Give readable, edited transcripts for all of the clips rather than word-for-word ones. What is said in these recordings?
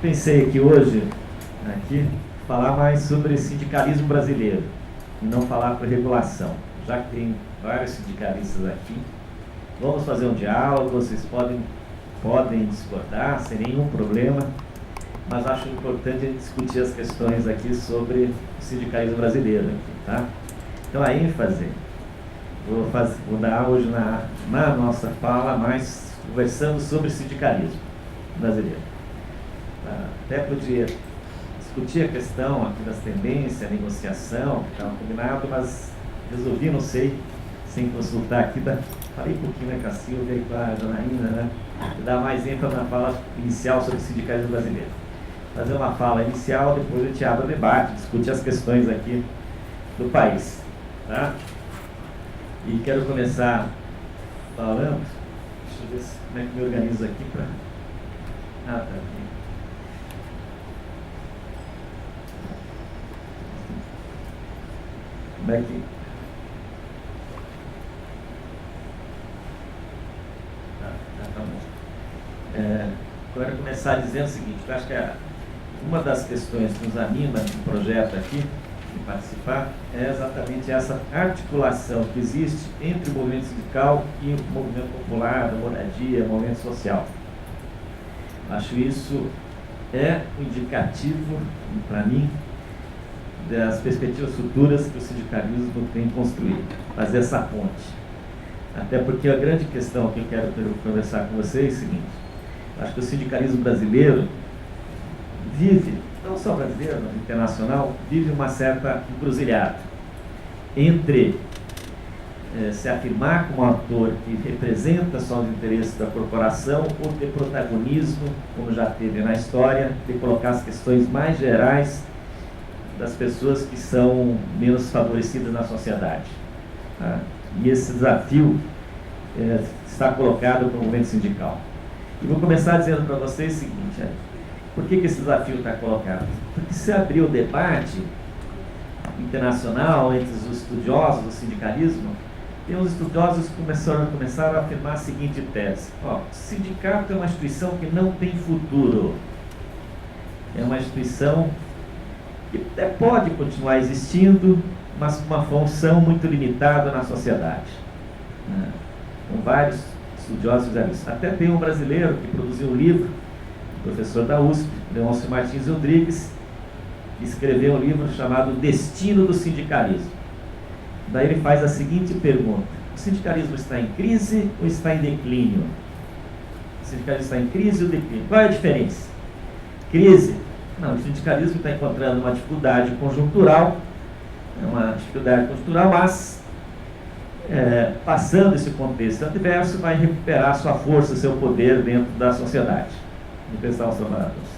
pensei aqui hoje, falar mais sobre sindicalismo brasileiro e não falar por regulação, já que tem vários sindicalistas aqui. Vamos fazer um diálogo, vocês podem discordar sem nenhum problema, mas acho importante a gente discutir as questões aqui sobre o sindicalismo brasileiro aqui, tá? Então a ênfase, vou dar hoje na nossa fala mais conversando sobre sindicalismo brasileiro. Até podia discutir a questão aqui das tendências, a negociação, que estava combinado, mas resolvi, não sei, sem consultar aqui, falei um pouquinho com a Silvia e com a Janaína, né? Dar mais ênfase na fala inicial sobre o sindicalismo brasileiro. Fazer uma fala inicial, depois a gente abre o debate, discute as questões aqui do país, tá? E quero começar falando, deixa eu ver como é que me organizo aqui para... tá. Como é que... Tá bom. Eu quero começar dizendo o seguinte, eu acho que uma das questões que nos anima no projeto aqui, de participar, é exatamente essa articulação que existe entre o movimento sindical e o movimento popular, da moradia, o movimento social. Acho isso um indicativo, para mim, das perspectivas futuras que o sindicalismo tem construído, fazer essa ponte. Até porque a grande questão que eu quero conversar com vocês é o seguinte: acho que o sindicalismo brasileiro vive, não só brasileiro, mas internacional, vive uma certa encruzilhada entre se afirmar como um ator que representa só os interesses da corporação ou ter protagonismo, como já teve na história, de colocar as questões mais gerais das pessoas que são menos favorecidas na sociedade. Tá? E esse desafio está colocado para o movimento sindical. E vou começar dizendo para vocês o seguinte: por que esse desafio está colocado? Porque se abrir o debate internacional entre os estudiosos do sindicalismo, tem uns estudiosos que começaram a afirmar a seguinte tese: o sindicato é uma instituição que não tem futuro. É uma instituição que até pode continuar existindo, mas com uma função muito limitada na sociedade. Com vários estudiosos fizeram isso. Até tem um brasileiro que produziu um livro, professor da USP, Leôncio Martins Rodrigues, que escreveu um livro chamado Destino do Sindicalismo. Daí ele faz a seguinte pergunta: o sindicalismo está em crise ou está em declínio? O sindicalismo está em crise ou declínio? Qual é a diferença? Crise. Não, o sindicalismo está encontrando uma dificuldade conjuntural, mas passando esse contexto adverso, vai recuperar sua força, seu poder dentro da sociedade, representar os trabalhadores.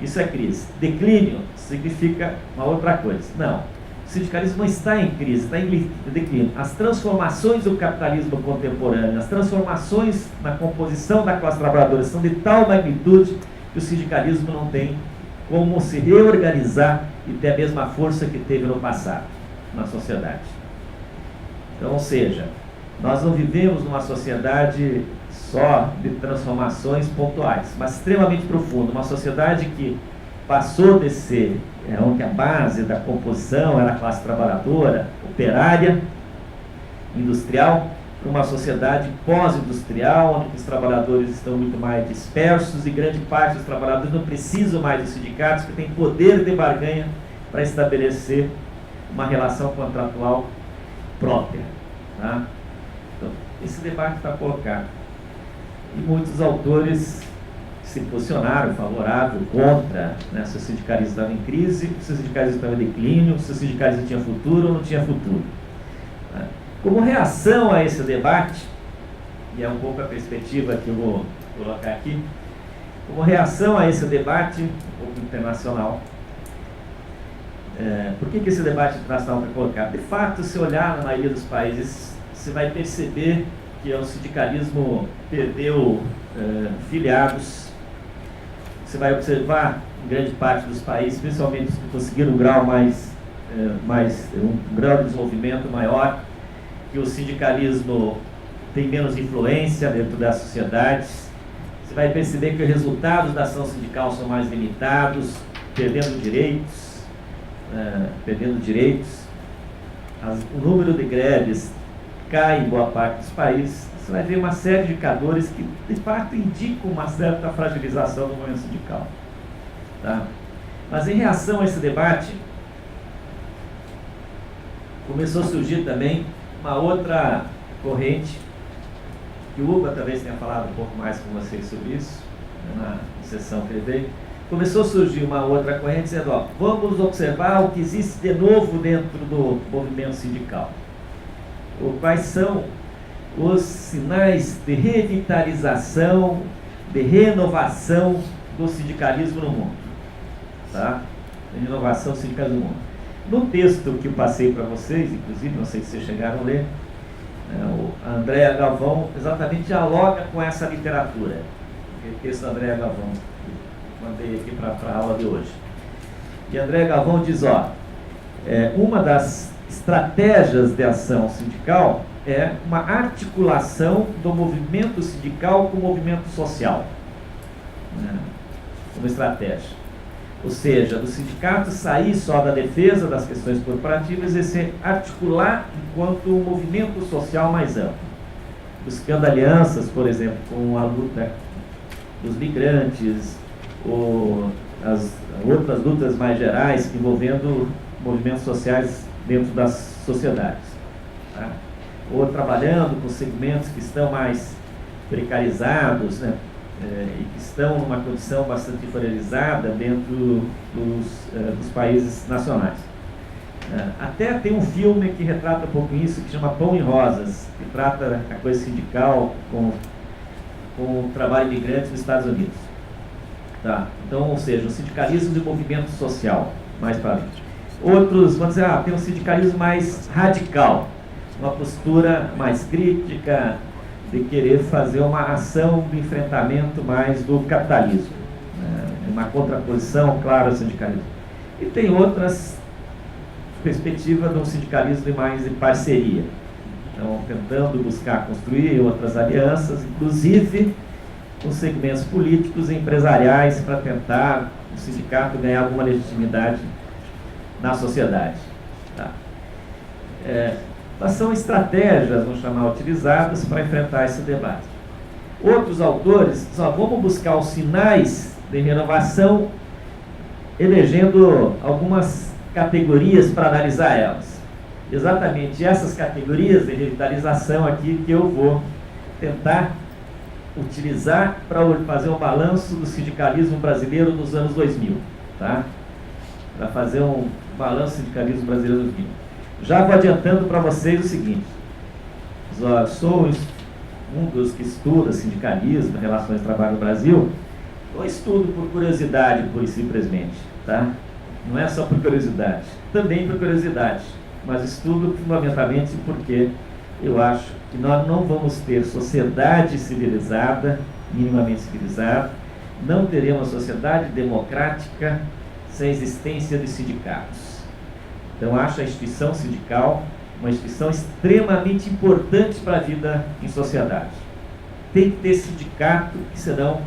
Isso é crise. Declínio significa uma outra coisa. Não, o sindicalismo não está em crise, está em declínio. As transformações do capitalismo contemporâneo, as transformações na composição da classe trabalhadora são de tal magnitude que o sindicalismo não tem como se reorganizar e ter a mesma força que teve no passado, na sociedade. Então, ou seja, nós não vivemos numa sociedade só de transformações pontuais, mas extremamente profunda. Uma sociedade que passou de ser, onde a base da composição era a classe trabalhadora, operária, industrial, para uma sociedade pós-industrial, onde os trabalhadores estão muito mais dispersos e grande parte dos trabalhadores não precisam mais dos sindicatos, que têm poder de barganha para estabelecer uma relação contratual própria. Tá? Então, esse debate está colocado. E muitos autores se posicionaram favorável, contra, né, se o sindicalismo estava em crise, se o sindicalismo estava em declínio, se o sindicalismo tinha futuro ou não tinha futuro. Tá? Como reação a esse debate, e é um pouco a perspectiva que eu vou colocar aqui, como reação a esse debate um pouco internacional, por que esse debate internacional está colocado? De fato, se olhar na maioria dos países, você vai perceber que o sindicalismo perdeu filiados. Você vai observar em grande parte dos países, principalmente os que conseguiram um grau um grau de desenvolvimento maior, que o sindicalismo tem menos influência dentro das sociedades. Você vai perceber que os resultados da ação sindical são mais limitados, perdendo direitos, o número de greves cai em boa parte dos países. Você vai ver uma série de indicadores que, de fato, indicam uma certa fragilização do movimento sindical. Tá? Mas, em reação a esse debate, começou a surgir também uma outra corrente, que o Hugo talvez tenha falado um pouco mais com vocês sobre isso, na sessão que ele veio. Começou a surgir uma outra corrente dizendo, ó, vamos observar o que existe de novo dentro do movimento sindical. Quais são os sinais de revitalização, de renovação do sindicalismo no mundo. Tá? De renovação do sindicalismo no mundo. No texto que eu passei para vocês, inclusive, não sei se vocês chegaram a ler, o Andréa Galvão exatamente dialoga com essa literatura. O texto da Andréa Galvão, que mandei aqui para a aula de hoje. E Andréa Galvão diz, ó, uma das estratégias de ação sindical é uma articulação do movimento sindical com o movimento social. Uma estratégia. Ou seja, do sindicato sair só da defesa das questões corporativas e se articular enquanto um movimento social mais amplo. Buscando alianças, por exemplo, com a luta dos migrantes, ou as outras lutas mais gerais envolvendo movimentos sociais dentro das sociedades. Tá? Ou trabalhando com segmentos que estão mais precarizados, né? E que estão numa condição bastante inferiorizada dentro dos países nacionais. Até tem um filme que retrata um pouco isso, que chama Pão e Rosas, que trata a coisa sindical com o trabalho imigrante nos Estados Unidos. Tá? Então, ou seja, o sindicalismo de movimento social, mais para frente. Outros vão dizer, tem um sindicalismo mais radical, uma postura mais crítica, de querer fazer uma ação de enfrentamento mais do capitalismo, uma contraposição, claro, ao sindicalismo. E tem outras perspectivas de um sindicalismo mais de parceria, então tentando buscar construir outras alianças, inclusive com segmentos políticos e empresariais, para tentar o sindicato ganhar alguma legitimidade na sociedade. Tá? Mas são estratégias, vamos chamar, utilizadas para enfrentar esse debate. Outros autores só vamos buscar os sinais de renovação, elegendo algumas categorias para analisar elas. Exatamente essas categorias de revitalização aqui que eu vou tentar utilizar para fazer um balanço do sindicalismo brasileiro nos anos 2000. Tá? Para fazer um balanço do sindicalismo brasileiro nos 2000. Já vou adiantando para vocês o seguinte, eu sou um dos que estuda sindicalismo, relações de trabalho no Brasil, eu estudo por curiosidade, pura e simplesmente, tá? Não é só por curiosidade, também por curiosidade, mas estudo fundamentalmente porque eu acho que nós não vamos ter sociedade civilizada, minimamente civilizada, não teremos sociedade democrática sem a existência de sindicatos. Então, acho a instituição sindical uma instituição extremamente importante para a vida em sociedade. Tem que ter sindicato, que senão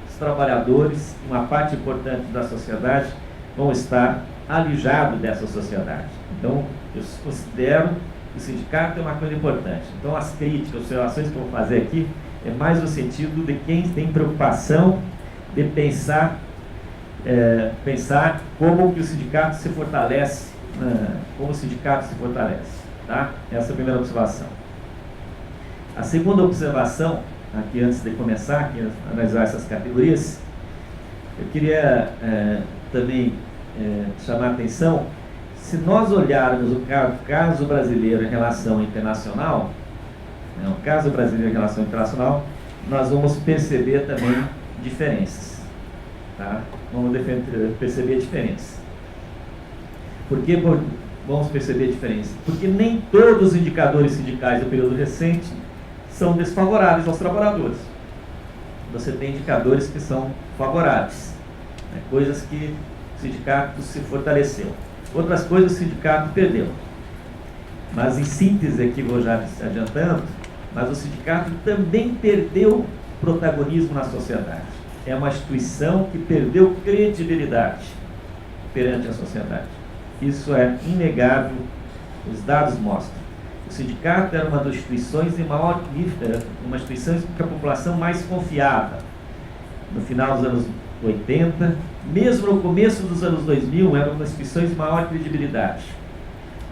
os trabalhadores, uma parte importante da sociedade, vão estar alijados dessa sociedade. Então, eu considero que o sindicato é uma coisa importante. Então, as críticas, as observações que eu vou fazer aqui, é mais no sentido de quem tem preocupação de pensar como que o sindicato se fortalece, tá? Essa é a primeira observação. A segunda observação, aqui antes de começar aqui a analisar essas categorias, eu queria também chamar a atenção, se nós olharmos o caso brasileiro em relação internacional, o caso brasileiro em relação internacional, nós vamos perceber também diferenças. Tá? Vamos perceber diferenças. Por que vamos perceber diferença? Porque nem todos os indicadores sindicais do período recente são desfavoráveis aos trabalhadores. Você tem indicadores que são favoráveis, coisas que o sindicato se fortaleceu. Outras coisas o sindicato perdeu. Mas em síntese aqui, vou já adiantando, mas o sindicato também perdeu protagonismo na sociedade. É uma instituição que perdeu credibilidade perante a sociedade. Isso é inegável, os dados mostram. O sindicato era uma das instituições de maior nível, uma instituição que a população mais confiava. No final dos anos 80, mesmo no começo dos anos 2000, era uma das instituições de maior credibilidade.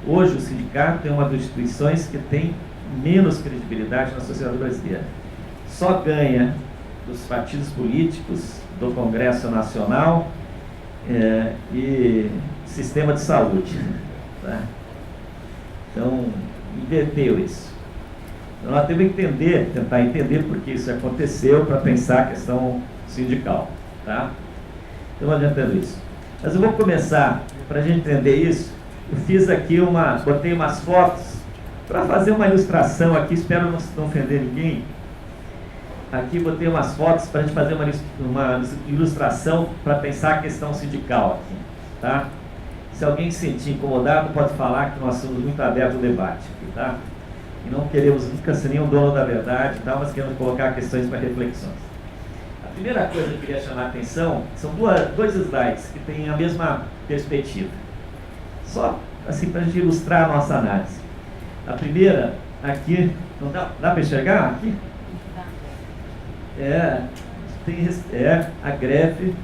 Hoje o sindicato é uma das instituições que tem menos credibilidade na sociedade brasileira. Só ganha dos partidos políticos, do Congresso Nacional e sistema de saúde. Tá? Então, inverteu isso. Então, nós temos que tentar entender por que isso aconteceu para pensar a questão sindical. Tá? Então, adiantando isso. Mas eu vou começar, para a gente entender isso, eu fiz aqui botei umas fotos para fazer uma ilustração aqui, espero não ofender ninguém. Aqui botei umas fotos para a gente fazer uma ilustração para pensar a questão sindical aqui, tá? Se alguém se sentir incomodado, pode falar que nós somos muito abertos ao debate aqui, tá? E não queremos nunca ser nenhum dono da verdade, tá? Mas queremos colocar questões para reflexões. A primeira coisa que eu queria chamar a atenção são dois slides que têm a mesma perspectiva. Só assim para a gente ilustrar a nossa análise. A primeira, aqui, não dá para enxergar aqui? A greve,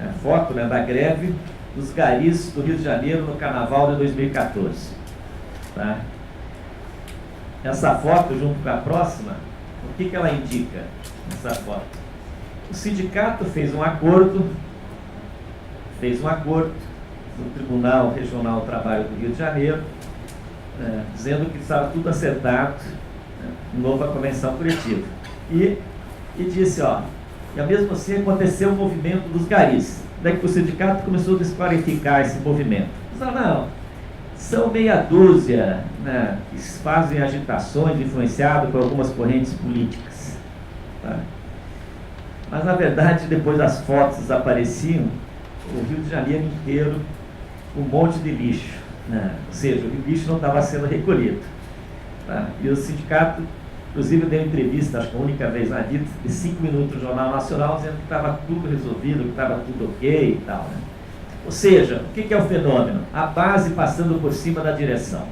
a foto, né, da greve dos garis do Rio de Janeiro no Carnaval de 2014. Tá? Essa foto, junto com a próxima, o que ela indica, essa foto? O sindicato fez um acordo no Tribunal Regional do Trabalho do Rio de Janeiro, dizendo que estava tudo acertado, nova convenção coletiva. E disse, e mesmo assim aconteceu o movimento dos garis. Daí que o sindicato começou a desqualificar esse movimento. Disse, não, são meia dúzia, né, que fazem agitações influenciadas por algumas correntes políticas. Tá? Mas na verdade, depois as fotos apareciam, o Rio de Janeiro inteiro, um monte de lixo. Né? Ou seja, o lixo não estava sendo recolhido. Tá? E o sindicato, inclusive, deu entrevista, acho que a única vez na vida, de 5 minutos no Jornal Nacional, dizendo que estava tudo resolvido, que estava tudo ok e tal. Né? Ou seja, o que é o fenômeno? A base passando por cima da direção.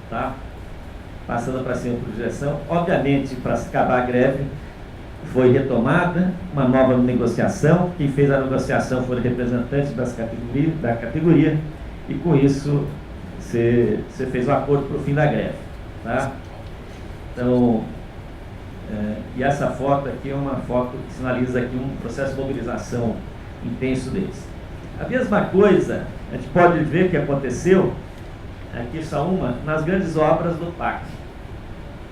Tá? Passando para cima da direção. Obviamente, para acabar a greve, foi retomada uma nova negociação. Quem fez a negociação foram representantes da categoria, e com isso você fez o acordo para o fim da greve. Tá? Então, e essa foto aqui é uma foto que sinaliza aqui um processo de mobilização intenso deles. A mesma coisa, a gente pode ver que aconteceu, aqui só uma, nas grandes obras do PAC,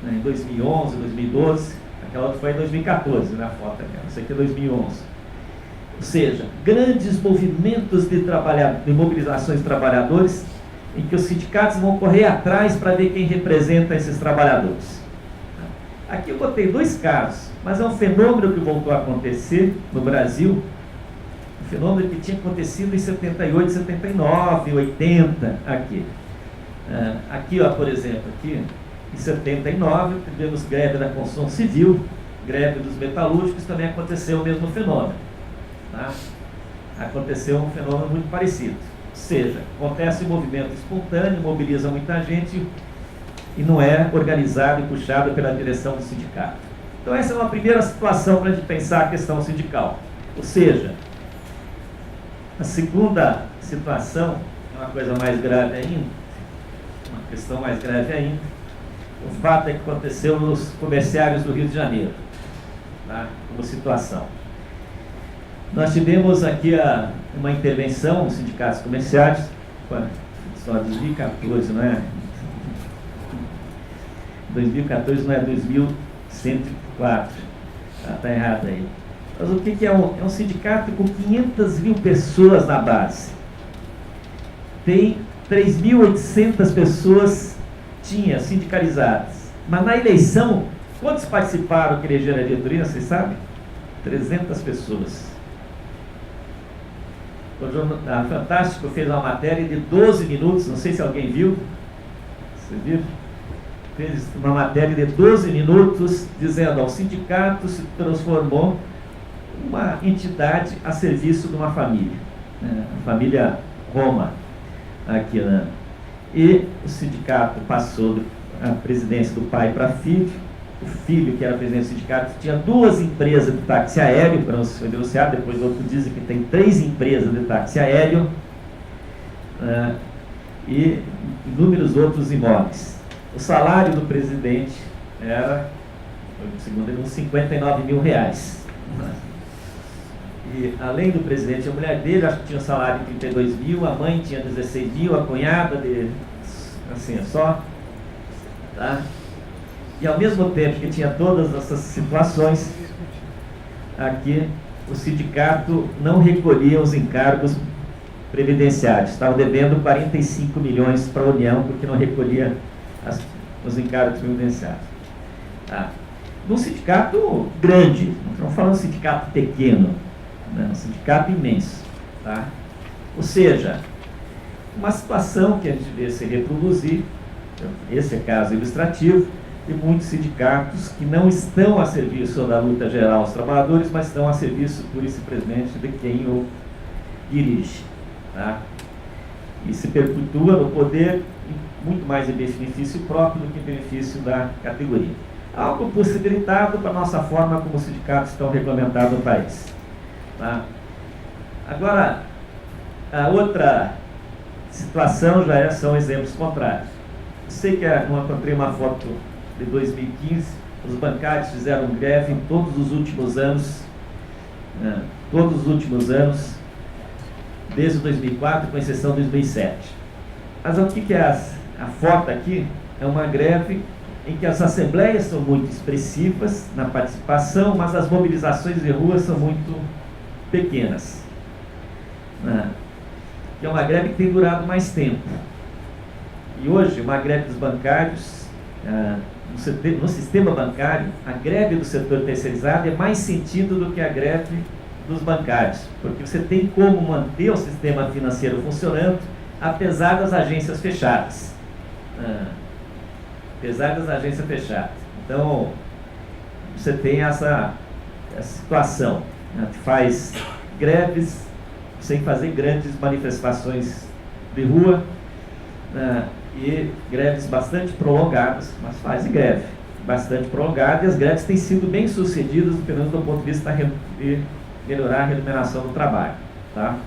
né, em 2011, 2012, aquela outra foi em 2014, na foto aqui, essa aqui é 2011. Ou seja, grandes movimentos de mobilizações de trabalhadores, em que os sindicatos vão correr atrás para ver quem representa esses trabalhadores. Aqui eu botei 2 casos, mas é um fenômeno que voltou a acontecer no Brasil, um fenômeno que tinha acontecido em 78, 79, 80, aqui. Aqui, por exemplo, aqui, em 79, tivemos greve da construção civil, greve dos metalúrgicos, também aconteceu o mesmo fenômeno. Tá? Aconteceu um fenômeno muito parecido. Ou seja, acontece um movimento espontâneo, mobiliza muita gente e não é organizado e puxado pela direção do sindicato. Então essa é uma primeira situação para a gente pensar a questão sindical. Ou seja, a segunda situação é uma coisa mais grave ainda, uma questão mais grave ainda, o fato é que aconteceu nos comerciários do Rio de Janeiro, tá? Como situação. Nós tivemos aqui uma intervenção nos sindicatos comerciais, só 2014, não é? 2014 não é 2104, está errado aí. Mas o que é um sindicato com 500 mil pessoas na base. Tem 3.800 pessoas sindicalizadas. Mas na eleição, quantos participaram que elegeram a diretoria, vocês sabem? 300 pessoas. A Fantástico fez uma matéria de 12 minutos, não sei se alguém viu. Vocês viram? fez uma matéria de 12 minutos dizendo: o sindicato se transformou uma entidade a serviço de uma família, né? A família Roma aqui, né? E o sindicato passou a presidência do pai para filho. O filho, que era presidente do sindicato, tinha 2 empresas de táxi aéreo, para não ser denunciado. Depois outro dizem que tem 3 empresas de táxi aéreo, e inúmeros outros imóveis. O salário do presidente era, segundo ele, uns 59 mil reais. E além do presidente, a mulher dele, acho que tinha um salário de 32 mil, a mãe tinha 16 mil, a cunhada de, assim, só. Tá? E ao mesmo tempo que tinha todas essas situações, aqui o sindicato não recolhia os encargos previdenciários. Estava devendo 45 milhões para a União, porque não recolhia os encargos previdenciários. Tá? Num sindicato grande, não estamos falando de sindicato pequeno, né? Um sindicato imenso. Tá? Ou seja, uma situação que a gente vê se reproduzir, esse é caso ilustrativo, de muitos sindicatos que não estão a serviço da luta geral aos trabalhadores, mas estão a serviço, pura e simplesmente, de quem o dirige. Tá? E se perpetua no poder muito mais em benefício próprio do que em benefício da categoria. Algo possibilitado para a nossa forma como os sindicatos estão regulamentados no país. Tá? Agora, a outra situação já são exemplos contrários. Eu sei que eu encontrei uma foto de 2015, os bancários fizeram greve em todos os últimos anos, desde 2004, com exceção de 2007. Mas o que é a foto aqui? É uma greve em que as assembleias são muito expressivas na participação, mas as mobilizações de rua são muito pequenas. É uma greve que tem durado mais tempo. E hoje, uma greve dos bancários, no sistema bancário, a greve do setor terceirizado é mais sentido do que a greve dos bancários, porque você tem como manter o sistema financeiro funcionando, apesar das agências fechadas. Então, você tem essa situação, né? Faz greves sem fazer grandes manifestações de rua, e greves bastante prolongadas, mas faz greve bastante prolongada, e as greves têm sido bem sucedidas, pelo menos do ponto de vista de melhorar a remuneração do trabalho. Tá?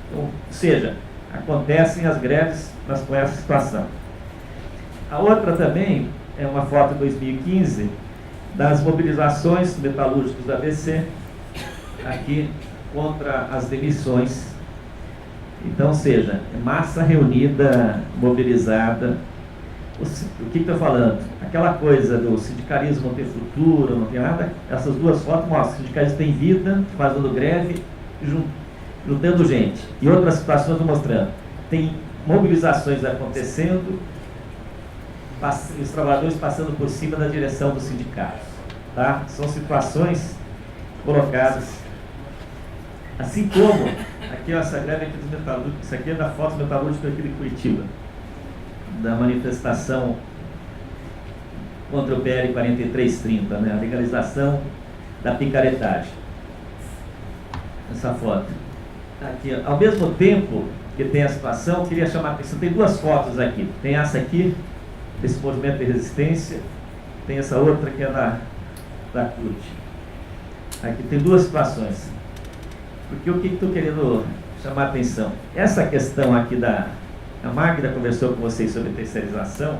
Então, ou seja, acontecem as greves com essa situação. A outra também é uma foto de 2015 das mobilizações metalúrgicos da ABC aqui contra as demissões. Então, ou seja, massa reunida, mobilizada. O que estou falando? Aquela coisa do sindicalismo não ter futuro, não tem nada. Essas duas fotos mostram: o sindicalismo tem vida, fazendo greve, juntando gente. E outras situações mostrando: tem mobilizações acontecendo, os trabalhadores passando por cima da direção dos sindicatos. Tá? São situações colocadas. Assim como, aqui essa greve aqui dos metalúrgicos, isso aqui é da foto metalúrgica aqui de Curitiba, da manifestação contra o PL 4330, né? A legalização da picaretagem. Essa foto. Aqui, ao mesmo tempo que tem a situação, queria chamar a atenção, tem duas fotos aqui. Tem essa aqui, desse movimento de resistência, tem essa outra que é da CUT. Aqui tem duas situações. Porque o que estou querendo chamar a atenção? Essa questão aqui a Magda conversou com vocês sobre terceirização,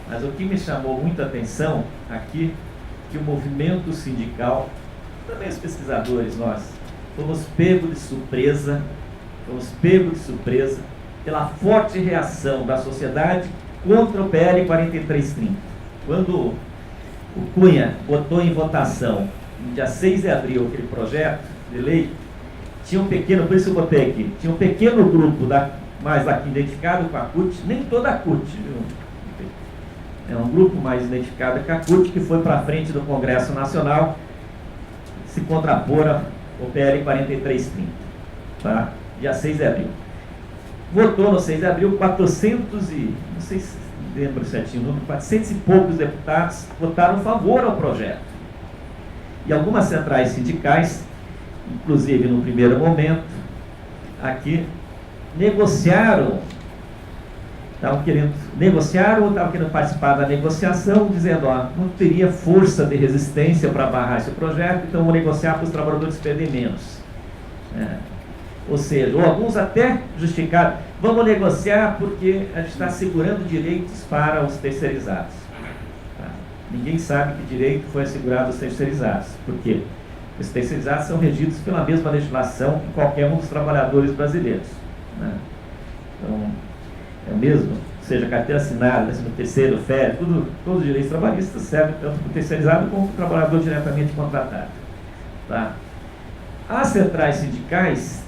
mas o que me chamou muito a atenção aqui, que o movimento sindical, também os pesquisadores, nós, fomos pegos de surpresa pela forte reação da sociedade contra o PL 4330. Quando o Cunha botou em votação, no dia 6 de abril, aquele projeto de lei, tinha um pequeno, por isso eu botei aqui, tinha um pequeno grupo mais aqui identificado com a CUT, nem toda a CUT, viu? É um grupo mais identificado com a CUT, que foi para a frente do Congresso Nacional se contrapor ao PL 4330, tá? Dia 6 de abril. Votou no 6 de abril 400 e, não sei se lembro certinho o número, 400 e poucos deputados votaram a favor ao projeto. E algumas centrais sindicais, inclusive no primeiro momento, aqui, negociaram ou estavam querendo participar da negociação, dizendo, não teria força de resistência para barrar esse projeto, então vou negociar para os trabalhadores perderem menos. Ou seja, alguns até justificaram, vamos negociar porque a gente está assegurando direitos para os terceirizados. Ninguém sabe que direito foi assegurado aos terceirizados. Por quê? Os terceirizados são regidos pela mesma legislação que qualquer um dos trabalhadores brasileiros. Então, é o mesmo, seja carteira assinada, 13º, férias, todos os direitos trabalhistas servem tanto para o terceirizado como para o trabalhador diretamente contratado. Tá? As centrais sindicais,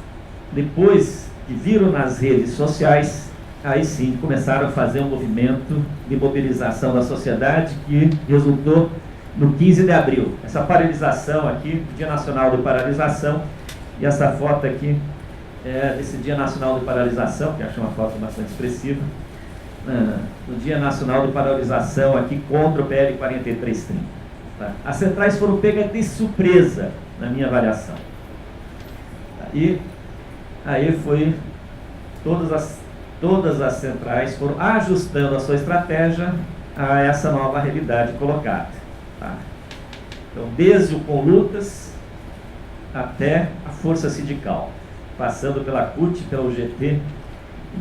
depois que viram nas redes sociais, aí sim começaram a fazer um movimento de mobilização da sociedade que resultou no 15 de abril. Essa paralisação aqui, Dia Nacional de Paralisação, e essa foto aqui é desse Dia Nacional de Paralisação, que eu acho uma foto bastante expressiva, no Dia Nacional de Paralisação aqui contra o PL 4330. Tá? As centrais foram pegas de surpresa, na minha avaliação. E aí foi, todas as centrais foram ajustando a sua estratégia a essa nova realidade colocada. Tá? Então, desde o Conlutas até a Força Sindical, passando pela CUT, pela UGT e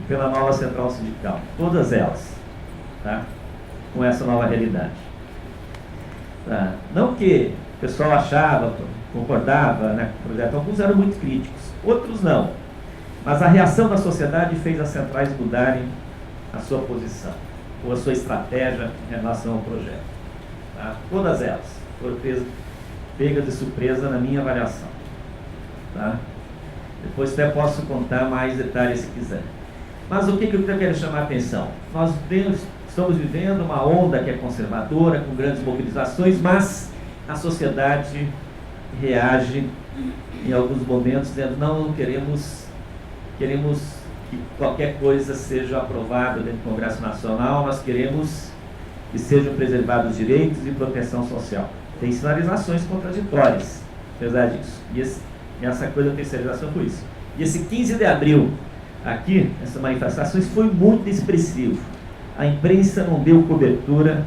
pela nova Central Sindical. Todas elas, tá? Com essa nova realidade. Tá? Não que o pessoal achava, concordava, né, com o projeto, alguns eram muito críticos, outros não. Mas a reação da sociedade fez as centrais mudarem a sua posição, ou a sua estratégia em relação ao projeto. Tá? Todas elas foram pegas de surpresa na minha avaliação. Tá? Depois até posso contar mais detalhes se quiser. Mas o que eu quero chamar a atenção? Nós estamos vivendo uma onda que é conservadora, com grandes mobilizações, mas a sociedade reage em alguns momentos dizendo, não queremos que qualquer coisa seja aprovada dentro do Congresso Nacional, nós queremos que sejam preservados direitos e proteção social. Tem sinalizações contraditórias, apesar disso. E essa coisa da terceirização foi isso. E esse 15 de abril, aqui, essas manifestações, foi muito expressivo. A imprensa não deu cobertura,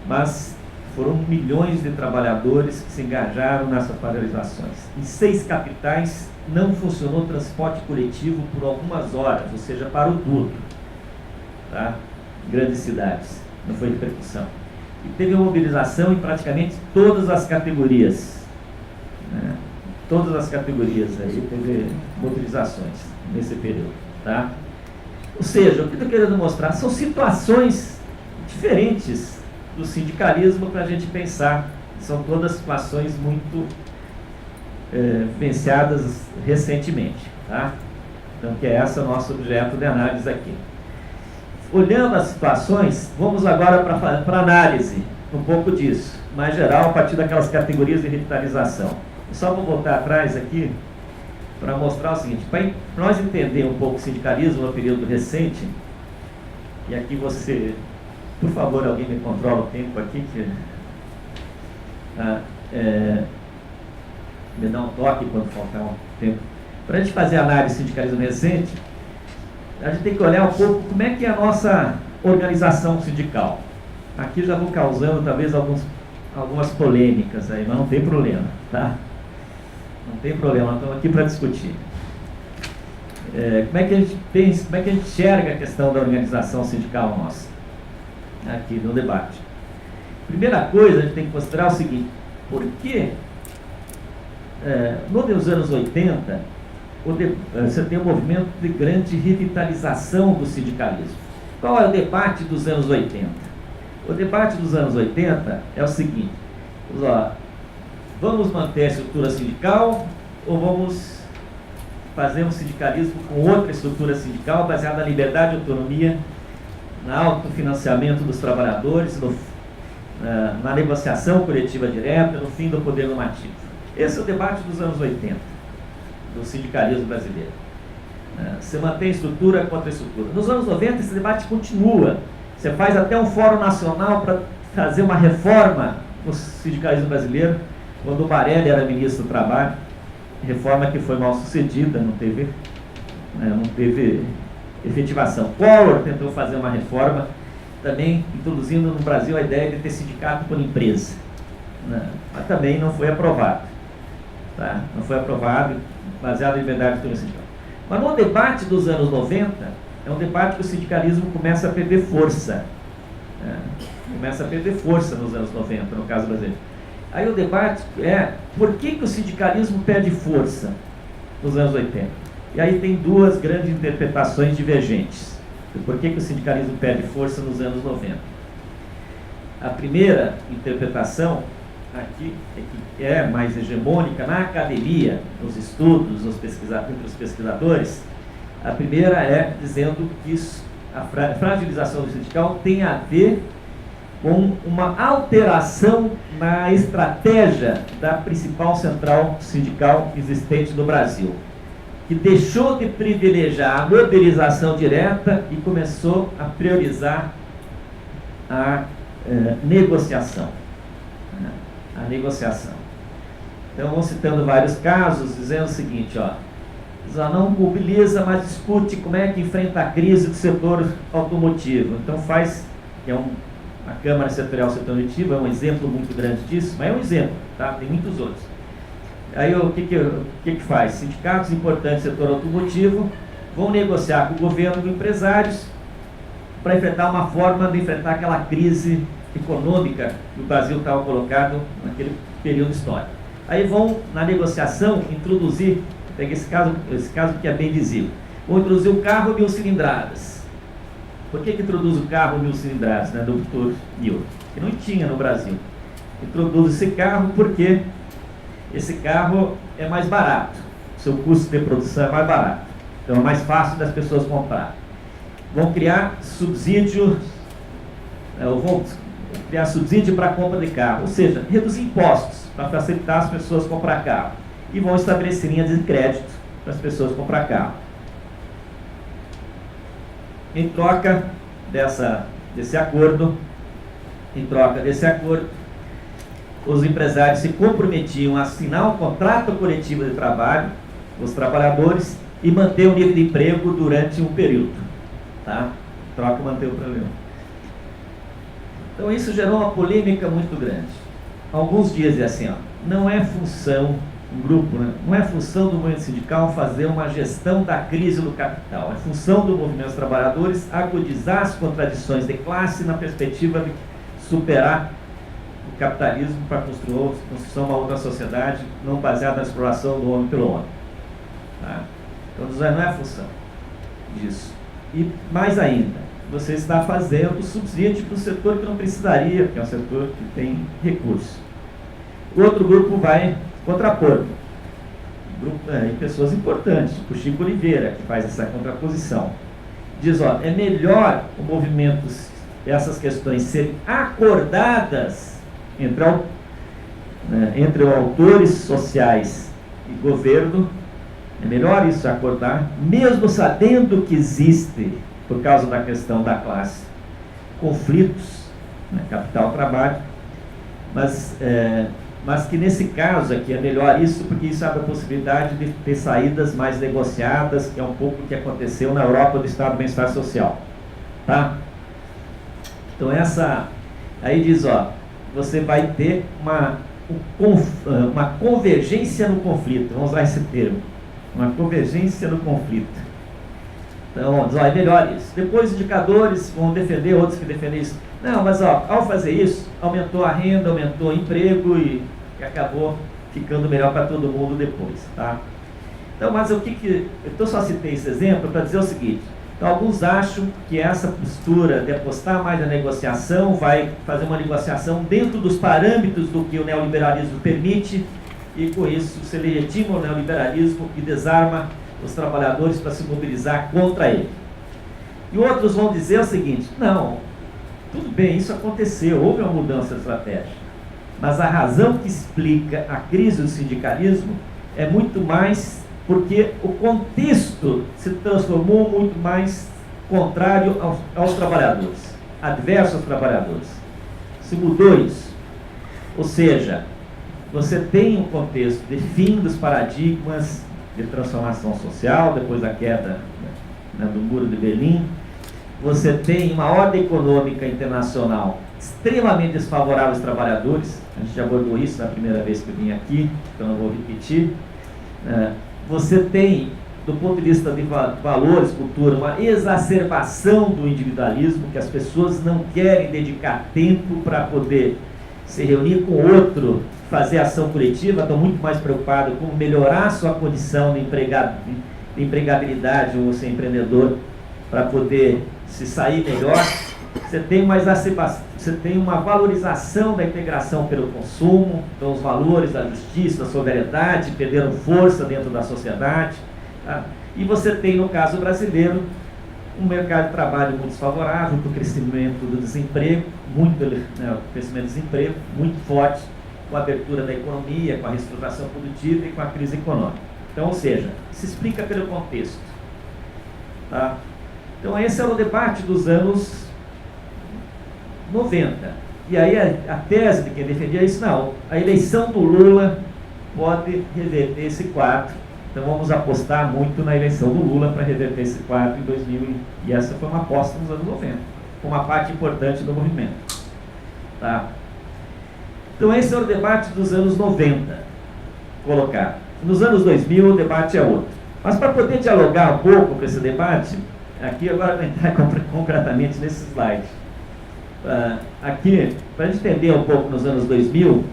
mas foram milhões de trabalhadores que se engajaram nessas paralisações. Em 6 capitais não funcionou transporte coletivo por algumas horas, ou seja, parou tudo. Tá? Grandes cidades, não foi repercussão. E teve uma mobilização em praticamente todas as categorias. Né? Todas as categorias aí teve mobilizações nesse período. Tá? Ou seja, o que eu estou querendo mostrar são situações diferentes do sindicalismo para a gente pensar. São todas situações muito vivenciadas recentemente. Tá? Então, que é esse o nosso objeto de análise aqui. Olhando as situações, vamos agora para análise um pouco disso, mais geral, a partir daquelas categorias de revitalização. Eu só vou voltar atrás aqui para mostrar o seguinte, para nós entender um pouco o sindicalismo no período recente, e aqui você, por favor, alguém me controla o tempo aqui, que me dá um toque quando faltar um tempo. Para a gente fazer a análise do sindicalismo recente, a gente tem que olhar um pouco como é que é a nossa organização sindical. Aqui já vou causando talvez algumas polêmicas aí, mas não tem problema, tá? Não tem problema, estamos aqui para discutir. Como é que a gente pensa, como é que a gente enxerga a questão da organização sindical nossa? Aqui no debate. Primeira coisa, a gente tem que considerar o seguinte, por que nos anos 80 você tem um movimento de grande revitalização do sindicalismo. Qual é o debate dos anos 80? O debate dos anos 80 é o seguinte, vamos manter a estrutura sindical ou vamos fazer um sindicalismo com outra estrutura sindical baseada na liberdade e autonomia, no autofinanciamento dos trabalhadores, na negociação coletiva direta, no fim do poder normativo. Esse é o debate dos anos 80, do sindicalismo brasileiro. Você mantém estrutura contra estrutura. Nos anos 90, esse debate continua. Você faz até um fórum nacional para fazer uma reforma no sindicalismo brasileiro, quando o Barelli era ministro do Trabalho, reforma que foi mal sucedida, não teve efetivação. Collor tentou fazer uma reforma, também introduzindo no Brasil a ideia de ter sindicato por empresa, né? Mas também não foi aprovado. Tá? Não foi aprovado, baseado em liberdade de autonomia sindical. Mas no debate dos anos 90, é um debate que o sindicalismo começa a perder força. Né? Começa a perder força nos anos 90, no caso brasileiro. Aí o debate é, por que o sindicalismo perde força nos anos 80? E aí tem duas grandes interpretações divergentes. Por que o sindicalismo perde força nos anos 90? A primeira interpretação aqui é mais hegemônica na academia, nos estudos, entre os pesquisadores. A primeira é dizendo que a fragilização do sindical tem a ver com uma alteração na estratégia da principal central sindical existente no Brasil, que deixou de privilegiar a mobilização direta e começou a priorizar a negociação. A negociação. Então, vamos citando vários casos, dizendo o seguinte, não mobiliza, mas discute como é que enfrenta a crise do setor automotivo. Então faz, que é a Câmara Setorial Setor Automotivo, é um exemplo muito grande disso, mas é um exemplo, tá? Tem muitos outros. Aí o que faz? Sindicatos importantes do setor automotivo vão negociar com o governo, com empresários, para enfrentar uma forma de enfrentar aquela crise econômica que o Brasil estava colocado naquele período histórico. Aí vão, na negociação, introduzir, pega esse caso que é bem visível, vão introduzir o carro 1000 cilindradas. Por que introduz o carro 1000 cilindradas, né, do motor 1000? Que não tinha no Brasil. Introduz esse carro porque esse carro é mais barato, o seu custo de produção é mais barato, então é mais fácil das pessoas comprar. Vão criar subsídio, para a compra de carro, ou seja, reduzir impostos para facilitar as pessoas comprar carro, e vão estabelecer linhas de crédito para as pessoas comprar carro. Em troca desse acordo, os empresários se comprometiam a assinar um contrato coletivo de trabalho com os trabalhadores e manter o nível de emprego durante um período. Tá? Troca manter o problema. Então isso gerou uma polêmica muito grande. Alguns dizem assim, não é função, um grupo, né? Não é função do movimento sindical fazer uma gestão da crise do capital. É função do movimento dos trabalhadores agudizar as contradições de classe na perspectiva de superar o capitalismo para construção de uma outra sociedade não baseada na exploração do homem pelo homem. Tá? Então não é função disso. E mais ainda, você está fazendo subsídio para o setor que não precisaria, porque é um setor que tem recursos. O outro grupo vai contrapor. E pessoas importantes, tipo o Chico Oliveira, que faz essa contraposição. Diz, é melhor o movimento, essas questões serem acordadas entre autores sociais e governo. É melhor isso acordar, mesmo sabendo que existe, por causa da questão da classe, conflitos, né, capital-trabalho, mas que nesse caso aqui é melhor isso, porque isso abre a possibilidade de ter saídas mais negociadas, que é um pouco o que aconteceu na Europa do Estado do Bem-Estar Social. Tá? Então aí diz, você vai ter uma convergência no conflito, vamos usar esse termo, uma convergência no conflito. Então, é melhor isso. Depois os indicadores vão defender, outros que defendem isso. Não, mas ao fazer isso, aumentou a renda, aumentou o emprego e acabou ficando melhor para todo mundo depois. Tá? Então, mas eu só citei esse exemplo para dizer o seguinte. Então, alguns acham que essa postura de apostar mais na negociação vai fazer uma negociação dentro dos parâmetros do que o neoliberalismo permite, e com isso se legitima o neoliberalismo e desarma os trabalhadores para se mobilizar contra ele. E outros vão dizer o seguinte: não, tudo bem, isso aconteceu, houve uma mudança de estratégia, mas a razão que explica a crise do sindicalismo é muito mais porque o contexto se transformou muito mais contrário aos trabalhadores. adverso aos trabalhadores. Se mudou isso. Ou seja, você tem um contexto de fim dos paradigmas de transformação social, depois da queda, né, do Muro de Berlim. Você tem uma ordem econômica internacional extremamente desfavorável aos trabalhadores. A gente já abordou isso na primeira vez que eu vim aqui, então não vou repetir. Você tem, do ponto de vista de valores, cultura, uma exacerbação do individualismo, que as pessoas não querem dedicar tempo para poder se reunir com outro, fazer ação coletiva, estão muito mais preocupados com melhorar a sua condição de empregabilidade ou ser empreendedor para poder se sair melhor. Você tem uma valorização da integração pelo consumo, então os valores da justiça, da solidariedade perderam força dentro da sociedade. Tá? E você tem, no caso brasileiro, um mercado de trabalho muito desfavorável, com o crescimento do desemprego, o crescimento do desemprego muito forte, com a abertura da economia, com a reestruturação produtiva e com a crise econômica. Então, ou seja, se explica pelo contexto. Tá? Então, esse era o debate dos anos 90. E aí a tese de quem defendia isso, não, a eleição do Lula pode reverter esse quadro. Então vamos apostar muito na eleição do Lula para reverter esse quadro em 2000. E essa foi uma aposta nos anos 90, com uma parte importante do movimento. Tá? Então esse é o debate dos anos 90, colocado. Nos anos 2000 o debate é outro. Mas para poder dialogar um pouco com esse debate, aqui agora vou entrar concretamente nesse slide. Aqui, para a gente entender um pouco nos anos 2000,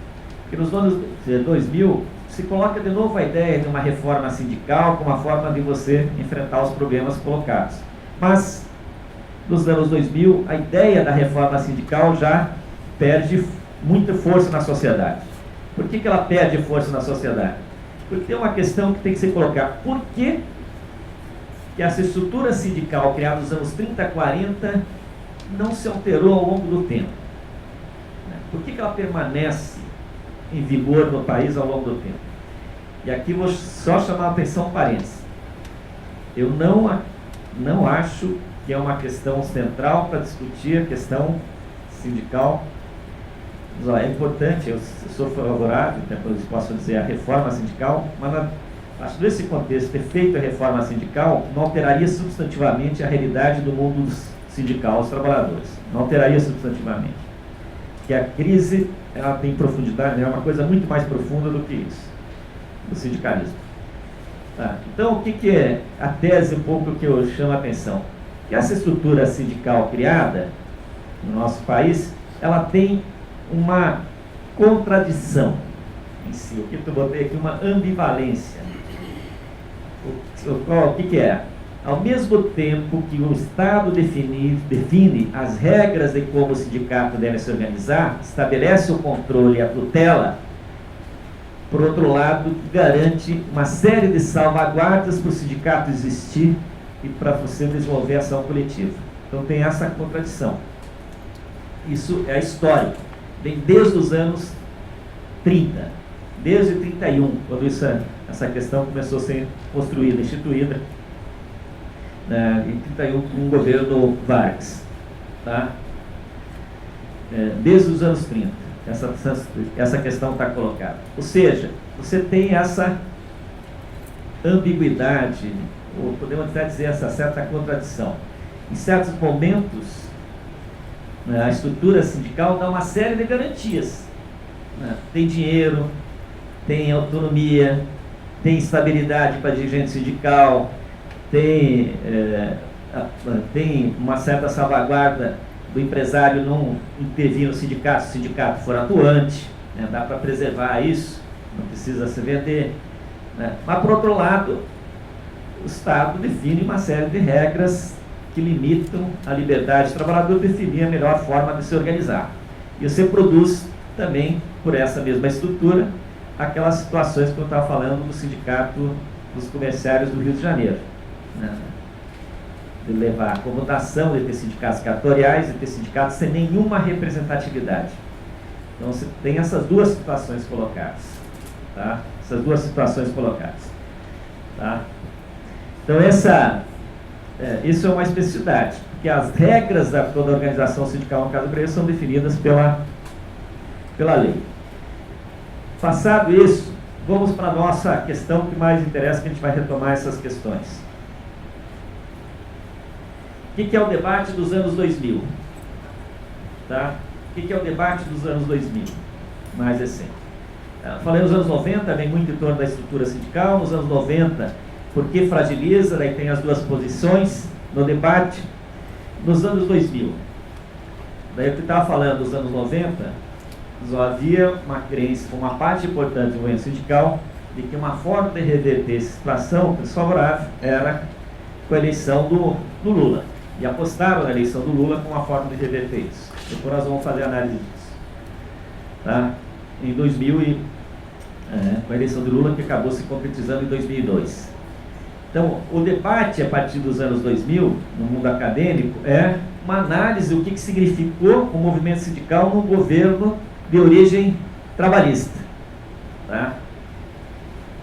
que nos anos 2000 se coloca de novo a ideia de uma reforma sindical como uma forma de você enfrentar os problemas colocados. Mas, nos anos 2000, a ideia da reforma sindical já perde muita força na sociedade. Por que ela perde força na sociedade? Porque tem uma questão que tem que se colocar. Por que essa estrutura sindical criada nos anos 30, 40 não se alterou ao longo do tempo? Por que ela permanece em vigor no país ao longo do tempo? E aqui vou só chamar a atenção parênteses. Eu não acho que é uma questão central para discutir a questão sindical. Mas, é importante, eu sou favorável, depois posso dizer, a reforma sindical, mas acho que nesse contexto, ter feito a reforma sindical não alteraria substantivamente a realidade do mundo sindical aos trabalhadores. Não alteraria substantivamente. Porque a crise, ela tem profundidade, é uma coisa muito mais profunda do que isso, do sindicalismo. Tá. Então, o que é a tese um pouco que eu chamo a atenção? Que essa estrutura sindical criada no nosso país, ela tem uma contradição em si. O que eu botei aqui, uma ambivalência. O que é? Ao mesmo tempo que o Estado define as regras de como o sindicato deve se organizar, estabelece o controle e a tutela, por outro lado, garante uma série de salvaguardas para o sindicato existir e para você desenvolver ação coletiva. Então tem essa contradição. Isso é histórico. Vem desde os anos 30, desde 31, quando essa questão começou a ser construída, instituída, em 31 com o governo Vargas. Tá? Desde os anos 30, essa questão está colocada. Ou seja, você tem essa ambiguidade, ou podemos até dizer essa certa contradição. Em certos momentos, a estrutura sindical dá uma série de garantias. Tem dinheiro, tem autonomia, tem estabilidade para dirigente sindical, tem uma certa salvaguarda do empresário não intervir no sindicato se o sindicato for atuante, dá para preservar isso, não precisa se vender. Mas, por outro lado, o Estado define uma série de regras que limitam a liberdade do trabalhador definir a melhor forma de se organizar. E você produz também, por essa mesma estrutura, aquelas situações que eu estava falando do sindicato dos comerciários do Rio de Janeiro. De levar a conotação de ter sindicatos cartoriais e ter sindicatos sem nenhuma representatividade. Então você tem essas duas situações colocadas. Tá? Essas duas situações colocadas. Tá? Então isso é uma especificidade, porque porque as regras da toda organização sindical no caso brasileiro são definidas pela lei. Passado isso, vamos para a nossa questão que mais interessa, que a gente vai retomar essas questões. O que é o debate dos anos 2000? Tá? O que é o debate dos anos 2000? Mais recente. Falei nos anos 90, vem muito em torno da estrutura sindical. Nos anos 90, porque fragiliza, daí tem as duas posições no debate. Nos anos 2000, daí eu estava falando dos anos 90, só havia uma crença, uma parte importante do movimento sindical, de que uma forma de reverter essa situação desfavorável era com a eleição do Lula. E apostaram na eleição do Lula como uma forma de reverter isso. Depois nós vamos fazer a análise disso. Tá? Em 2000, com a eleição do Lula, que acabou se concretizando em 2002. Então, o debate a partir dos anos 2000, no mundo acadêmico, é uma análise do que significou o movimento sindical no governo de origem trabalhista. Tá?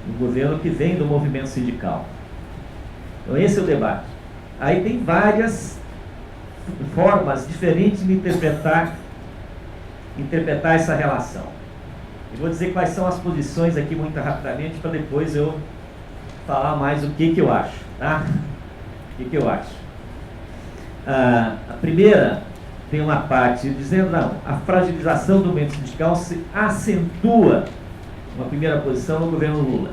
Um governo que vem do movimento sindical. Então, esse é o debate. Aí tem várias formas diferentes de interpretar essa relação. Eu vou dizer quais são as posições aqui muito rapidamente, para depois eu falar mais o que eu acho. Tá? O que eu acho. A primeira tem uma parte dizendo, não, a fragilização do movimento sindical se acentua, uma primeira posição, no governo Lula.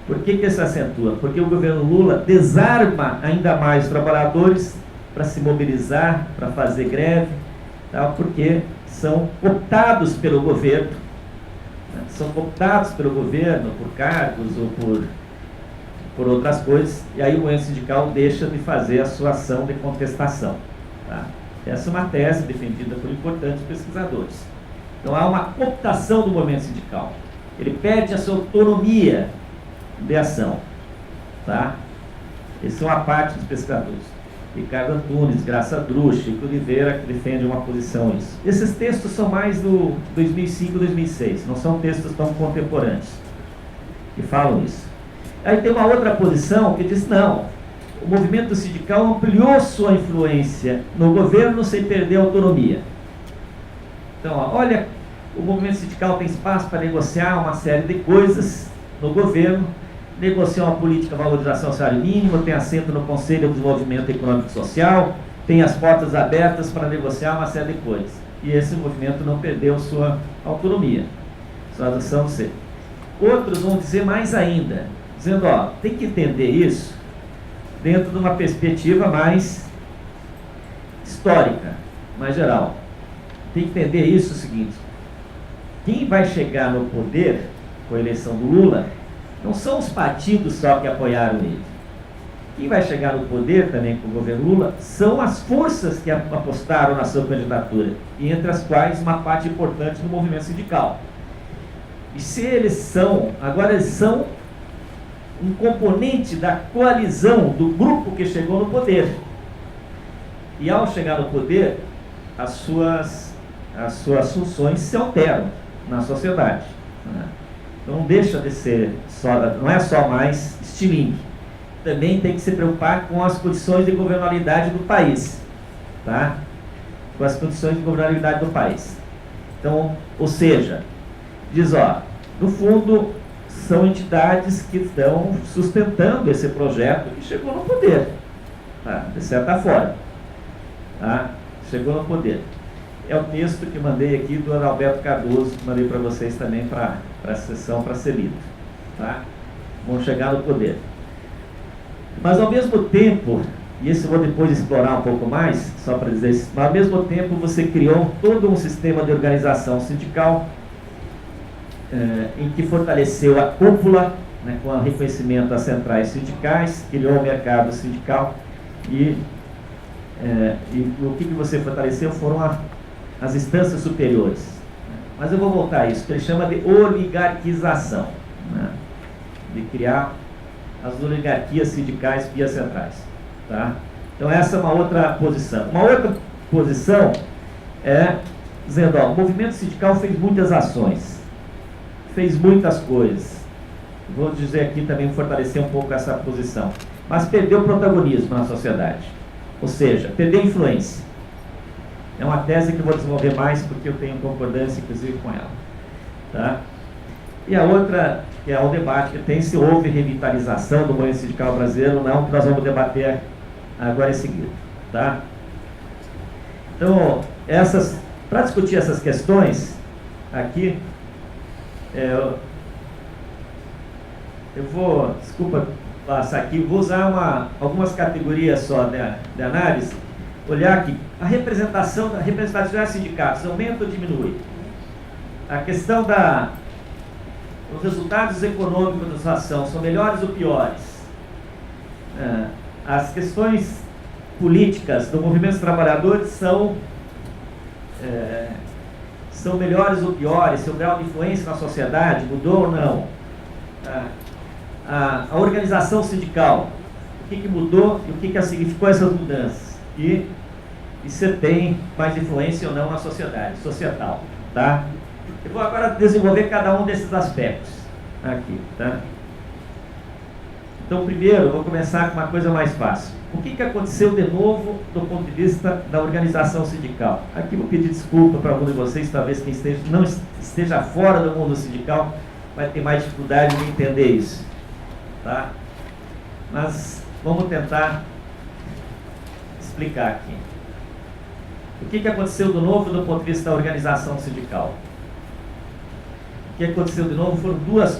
Por que se acentua? Porque o governo Lula desarma ainda mais os trabalhadores para se mobilizar, para fazer greve, tá? Porque são cooptados pelo governo, né? São cooptados pelo governo por cargos ou por outras coisas, e aí o movimento sindical deixa de fazer a sua ação de contestação. Tá? Essa é uma tese defendida por importantes pesquisadores. Então há uma cooptação do movimento sindical. Ele perde a sua autonomia de ação. Tá? Essa é uma parte dos pesquisadores. Ricardo Antunes, Graça Drusch, Chico Oliveira, que defende uma posição isso. Esses textos são mais do 2005 e 2006, não são textos tão contemporâneos que falam isso. Aí tem uma outra posição que diz, não, o movimento sindical ampliou sua influência no governo sem perder a autonomia. Então, olha, o movimento sindical tem espaço para negociar uma série de coisas no governo, negociar uma política de valorização do salário mínimo, tem assento no Conselho de Desenvolvimento Econômico e Social, tem as portas abertas para negociar uma série de coisas. E esse movimento não perdeu sua autonomia, sua ação de ser. Outros vão dizer mais ainda, dizendo, ó, tem que entender isso dentro de uma perspectiva mais histórica, mais geral. Tem que entender isso o seguinte, quem vai chegar no poder com a eleição do Lula não são os partidos só que apoiaram ele. Quem vai chegar no poder também com o governo Lula são as forças que apostaram na sua candidatura, e entre as quais uma parte importante do movimento sindical. E se eles são, agora eles são um componente da coalizão do grupo que chegou no poder. E ao chegar no poder, as suas funções se alteram na sociedade. Né? Então não deixa de ser só, não é só mais estilingue. Também tem que se preocupar com as condições de governabilidade do país. Tá? Com as condições de governabilidade do país. Então, ou seja, diz, ó, no fundo, são entidades que estão sustentando esse projeto que chegou no poder, tá? De certa forma. Tá? Chegou no poder. É o texto que mandei aqui do Adalberto Cardoso, que mandei para vocês também para a sessão para ser lido. Tá? Vão chegar no poder. Mas ao mesmo tempo, e isso eu vou depois explorar um pouco mais, só para dizer isso, mas ao mesmo tempo você criou todo um sistema de organização sindical em que fortaleceu a cúpula, né, com o reconhecimento das centrais sindicais, criou o mercado sindical e o que você fortaleceu foram as instâncias superiores. Mas eu vou voltar a isso, que ele chama de oligarquização, né, de criar as oligarquias sindicais via centrais. Tá? Então essa é uma outra posição. Uma outra posição é dizendo, ó, o movimento sindical fez muitas ações, fez muitas coisas. Vou dizer aqui também, fortalecer um pouco essa posição. Mas perdeu protagonismo na sociedade. ou seja, perder influência. É uma tese que eu vou desenvolver mais porque eu tenho concordância, inclusive, com ela. Tá? E a outra, que é o debate que tem se houve revitalização do movimento sindical brasileiro ou não, que nós vamos debater agora em seguida. Tá? Então, para discutir essas questões, aqui, eu vou, desculpa passar aqui, vou usar algumas categorias só de análise, olhar aqui, a representatividade dos sindicatos aumenta ou diminui? A questão os resultados econômicos da situação são melhores ou piores? As questões políticas do movimento dos trabalhadores são melhores ou piores? Seu grau de influência na sociedade mudou ou não? A organização sindical, o que mudou e o que significou essas mudanças? E você tem mais influência ou não na sociedade, societal, tá? Eu vou agora desenvolver cada um desses aspectos aqui, tá? Então, primeiro, eu vou começar com uma coisa mais fácil. O que aconteceu de novo do ponto de vista da organização sindical? Aqui vou pedir desculpa para algum de vocês, talvez quem não esteja fora do mundo sindical vai ter mais dificuldade de entender isso, tá? Mas vamos tentar explicar aqui. O que aconteceu de novo do ponto de vista da organização sindical? O que aconteceu de novo foram duas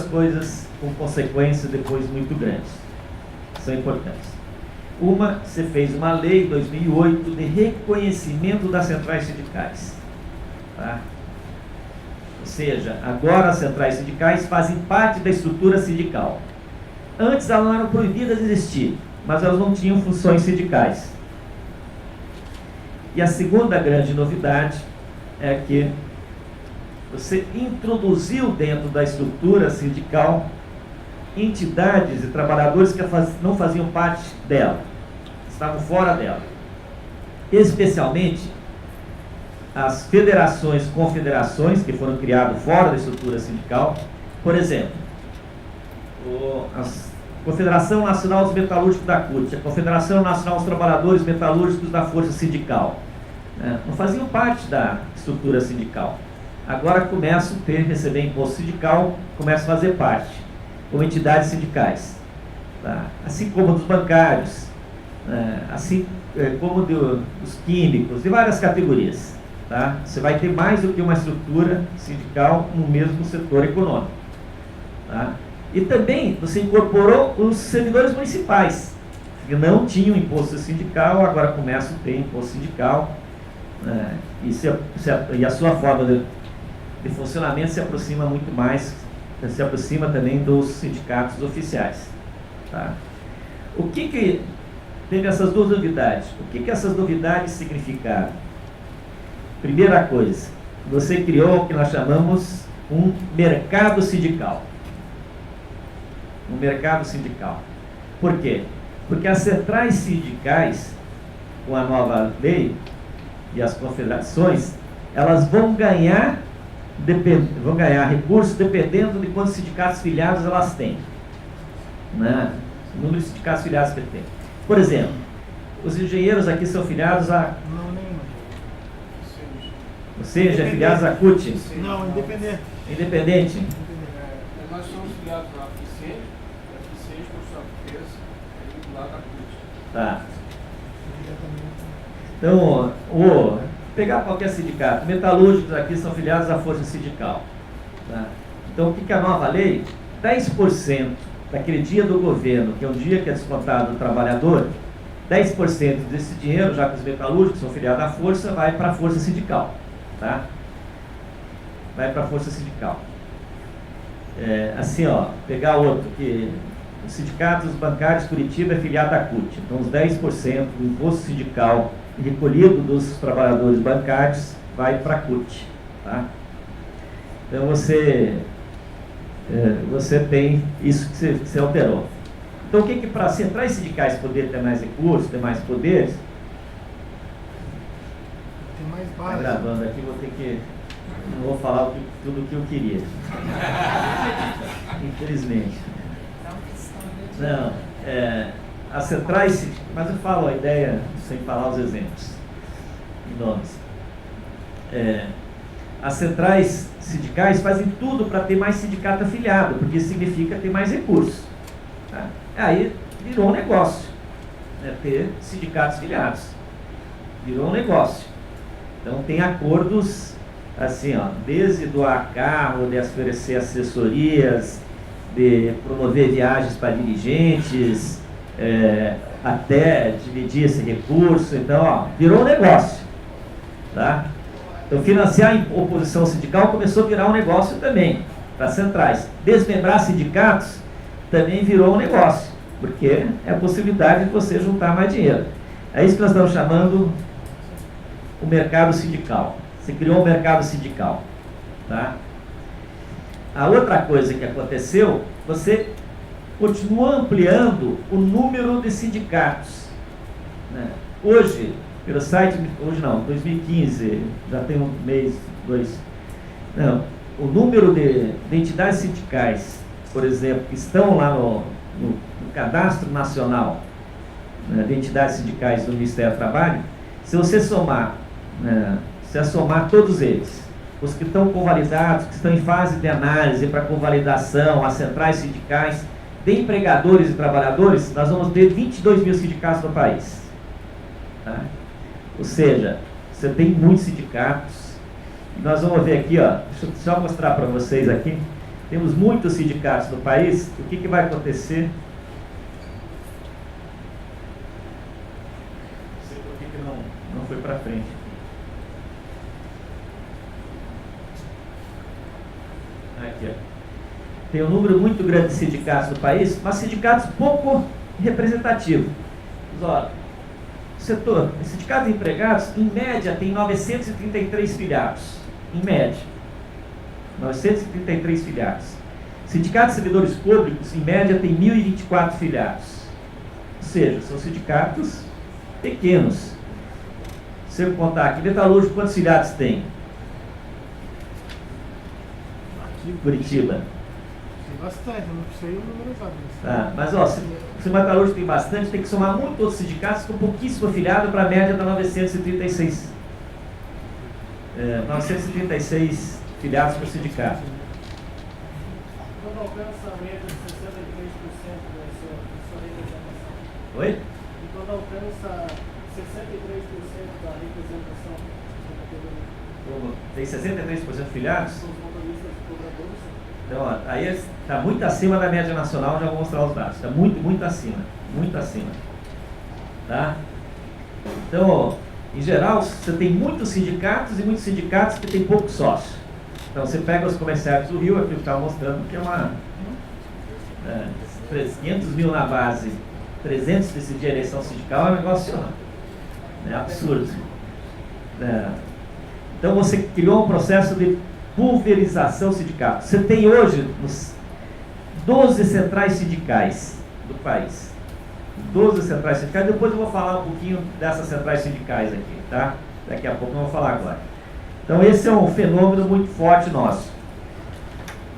coisas com consequências depois muito grandes, que são importantes. Uma, você fez uma lei em 2008 de reconhecimento das centrais sindicais, tá? Ou seja, agora as centrais sindicais fazem parte da estrutura sindical. Antes elas não eram proibidas de existir, mas elas não tinham funções sindicais. E a segunda grande novidade é que você introduziu dentro da estrutura sindical entidades e trabalhadores que não faziam parte dela, estavam fora dela. Especialmente as federações, confederações que foram criadas fora da estrutura sindical. Por exemplo, a Confederação Nacional dos Metalúrgicos da CUT, a Confederação Nacional dos Trabalhadores Metalúrgicos da Força Sindical, não faziam parte da estrutura sindical. Agora começam a receber imposto sindical, começam a fazer parte, como entidades sindicais, tá? Assim como dos bancários, assim como dos químicos, de várias categorias, tá? Você vai ter mais do que uma estrutura sindical no mesmo setor econômico, tá? E também você incorporou os servidores municipais, que não tinham imposto sindical, agora começam a ter imposto sindical, e a sua forma de funcionamento se aproxima muito mais, se aproxima também dos sindicatos oficiais, tá? O que teve essas duas novidades? O que essas novidades significaram? Primeira coisa, você criou o que nós chamamos um mercado sindical. Um mercado sindical. Por quê? Porque as centrais sindicais, com a nova lei e as confederações, elas vão ganhar recursos dependendo de quantos sindicatos filiados elas têm, né? O número de sindicatos filiados que tem. Por exemplo, os engenheiros aqui são filiados a... Não, nenhuma. Ou seja, filiados a CUT? Não, independente. Independente? Nós somos filiados na F6, por sua vez, é vinculado à CUT. Tá. Então, pegar qualquer sindicato, metalúrgicos aqui são filiados à força sindical, tá? Então, o que é a nova lei? 10% daquele dia do governo, que é um dia que é descontado do trabalhador, 10% desse dinheiro, já que os metalúrgicos são filiados à força, vai para a força sindical, tá? Vai para a força sindical. Assim, pegar outro, que os sindicatos bancários Curitiba é filiado à CUT, então os 10% do imposto sindical recolhido dos trabalhadores bancários vai para a CUT, tá? Então você tem isso que você alterou. Então o que para centrais sindicais poder ter mais recursos, ter mais poderes? Tem mais Está base. gravando aqui, não vou falar tudo o que eu queria. Infelizmente. Não, as centrais, mas eu falo a ideia sem falar os exemplos e nomes. As centrais sindicais fazem tudo para ter mais sindicato afiliado, porque isso significa ter mais recursos. Tá? Aí virou um negócio, né, ter sindicatos filiados. Virou um negócio. Então tem acordos assim, ó, desde doar carro, de oferecer assessorias, de promover viagens para dirigentes, até dividir esse recurso. Então, ó, virou um negócio. Tá? Então, financiar a oposição sindical começou a virar um negócio também, para as centrais. Desmembrar sindicatos também virou um negócio, porque é a possibilidade de você juntar mais dinheiro. É isso que nós estamos chamando o mercado sindical. Você criou um mercado sindical. Tá? A outra coisa que aconteceu, você continua ampliando o número de sindicatos. Né? Hoje, pelo site, hoje não, 2015, já tem um mês, dois. Não, o número de entidades sindicais, por exemplo, que estão lá no Cadastro Nacional, né, de entidades sindicais do Ministério do Trabalho, se você somar, somar todos eles, os que estão convalidados, que estão em fase de análise para convalidação, as centrais sindicais, de empregadores e trabalhadores, nós vamos ter 22 mil sindicatos no país. Tá? Ou seja, você tem muitos sindicatos. Nós vamos ver aqui, ó, deixa eu só mostrar para vocês aqui. Temos muitos sindicatos no país. O que vai acontecer? Não sei por que não foi para frente. Aqui, ó. Tem um número muito grande de sindicatos no país, mas sindicatos pouco representativos. Olha, setor, o sindicato de empregados, em média, tem 933 filiados. Em média. 933 filiados. Sindicatos de servidores públicos, em média, tem 1.024 filiados. Ou seja, são sindicatos pequenos. Se eu contar aqui, metalúrgico, quantos filiados tem? Aqui, Curitiba. Tem bastante, eu não sei o número exato. Tá, mas ó, se o metalúrgico tem bastante, tem que somar muito outros sindicatos com pouquíssimo afiliado para a média da 936. 936 filiados por sindicato. Quando alcança a média de 63% da sua representação. Oi? E quando alcança 63% da representação. Tem 63% de filiados? São os motoristas e cobradores. Então, ó, aí está muito acima da média nacional, já vou mostrar os dados. Está muito acima. Muito acima. Tá? Então, ó, em geral, você tem muitos sindicatos e muitos sindicatos que tem pouco sócio. Então, você pega os comerciários do Rio, aqui eu estava mostrando que é uma 500 mil na base, 300 decidir a eleição sindical, é um negócio absurdo. Então, você criou um processo de pulverização sindical. Você tem hoje 12 centrais sindicais do país. 12 centrais sindicais. Depois eu vou falar um pouquinho dessas centrais sindicais aqui, tá? Daqui a pouco eu vou falar agora. Então esse é um fenômeno muito forte nosso.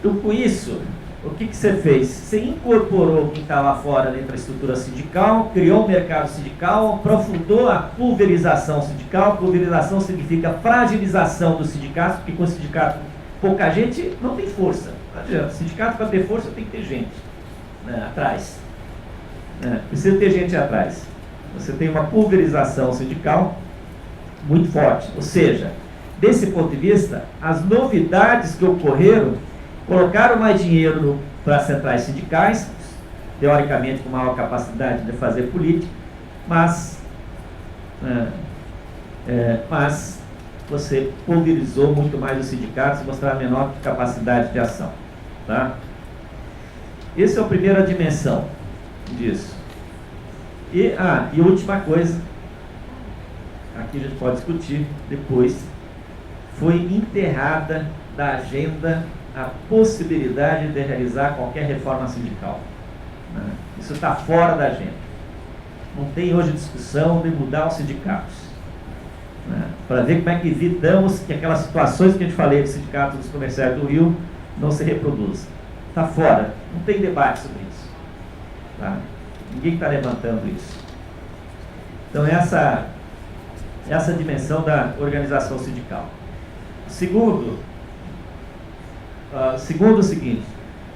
Então com isso, o que você fez? Você incorporou quem estava fora dentro da estrutura sindical, criou um mercado sindical, aprofundou a pulverização sindical. Pulverização significa fragilização dos sindicatos, porque com o sindicato pouca gente não tem força. Não adianta. Sindicato, para ter força, tem que ter gente atrás. Precisa ter gente atrás. Você tem uma pulverização sindical muito forte. Ou seja, desse ponto de vista, as novidades que ocorreram colocaram mais dinheiro para as centrais sindicais, teoricamente com maior capacidade de fazer política, mas você pulverizou muito mais os sindicatos e mostrar menor capacidade de ação. Tá? Essa é a primeira dimensão disso. E última coisa, aqui a gente pode discutir depois, foi enterrada da agenda a possibilidade de realizar qualquer reforma sindical. Isso está fora da agenda. Não tem hoje discussão de mudar os sindicatos. Para ver como é que evitamos que aquelas situações que a gente falei do sindicato dos comerciários do Rio não se reproduzam. Está fora. Não tem debate sobre isso. Tá? Ninguém está levantando isso. Então, essa dimensão da organização sindical. Segundo o seguinte,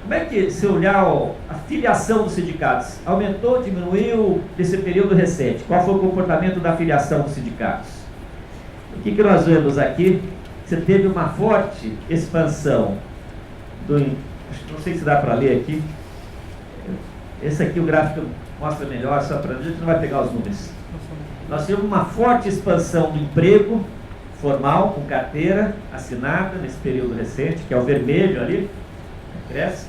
como é que, se olhar a filiação dos sindicatos, aumentou, diminuiu nesse período recente? Qual foi o comportamento da filiação dos sindicatos? O que nós vemos aqui? Você teve uma forte expansão não sei se dá para ler aqui. Esse aqui o gráfico mostra melhor, só para a gente não vai pegar os números. Nós tivemos uma forte expansão do emprego formal, com carteira assinada nesse período recente, que é o vermelho ali, cresce.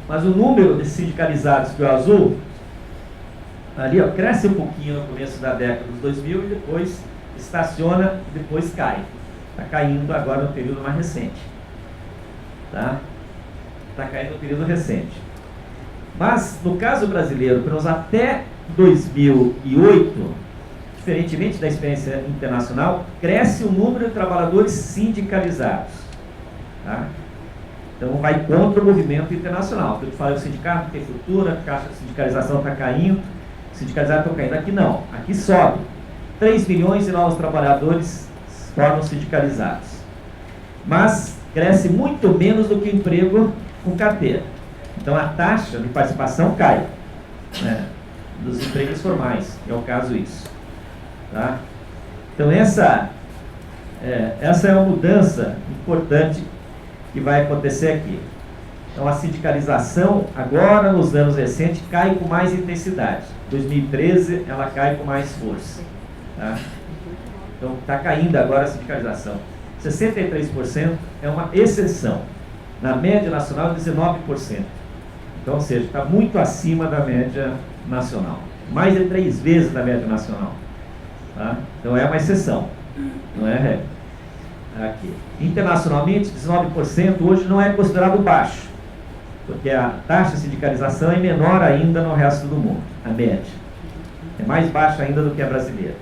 Mas o número de sindicalizados, que é o azul, ali ó, cresce um pouquinho no começo da década dos 2000 e depois estaciona e depois cai. Está caindo agora no período mais recente. Está caindo no período recente. Mas, no caso brasileiro, pelo menos até 2008, diferentemente da experiência internacional, cresce o número de trabalhadores sindicalizados. Então, vai contra o movimento internacional. Eu te falei, o sindicato não tem futuro, a taxa de sindicalização está caindo, os sindicalizados estão caindo. Aqui não, aqui sobe. 3 milhões de novos trabalhadores se tornam sindicalizados. Mas cresce muito menos do que o emprego com carteira. Então a taxa de participação cai, né, dos empregos formais, é o caso isso. Então essa é uma mudança importante que vai acontecer aqui. Então a sindicalização agora nos anos recentes cai com mais intensidade. Em 2013 ela cai com mais força. Então está caindo agora a sindicalização. 63% é uma exceção. Na média nacional, 19%. Então, ou seja, está muito acima da média nacional. Mais de 3 vezes da média nacional. Então, é uma exceção. Não é regra. Aqui. Internacionalmente, 19% hoje não é considerado baixo. Porque a taxa de sindicalização é menor ainda no resto do mundo. A média. É mais baixa ainda do que a brasileira.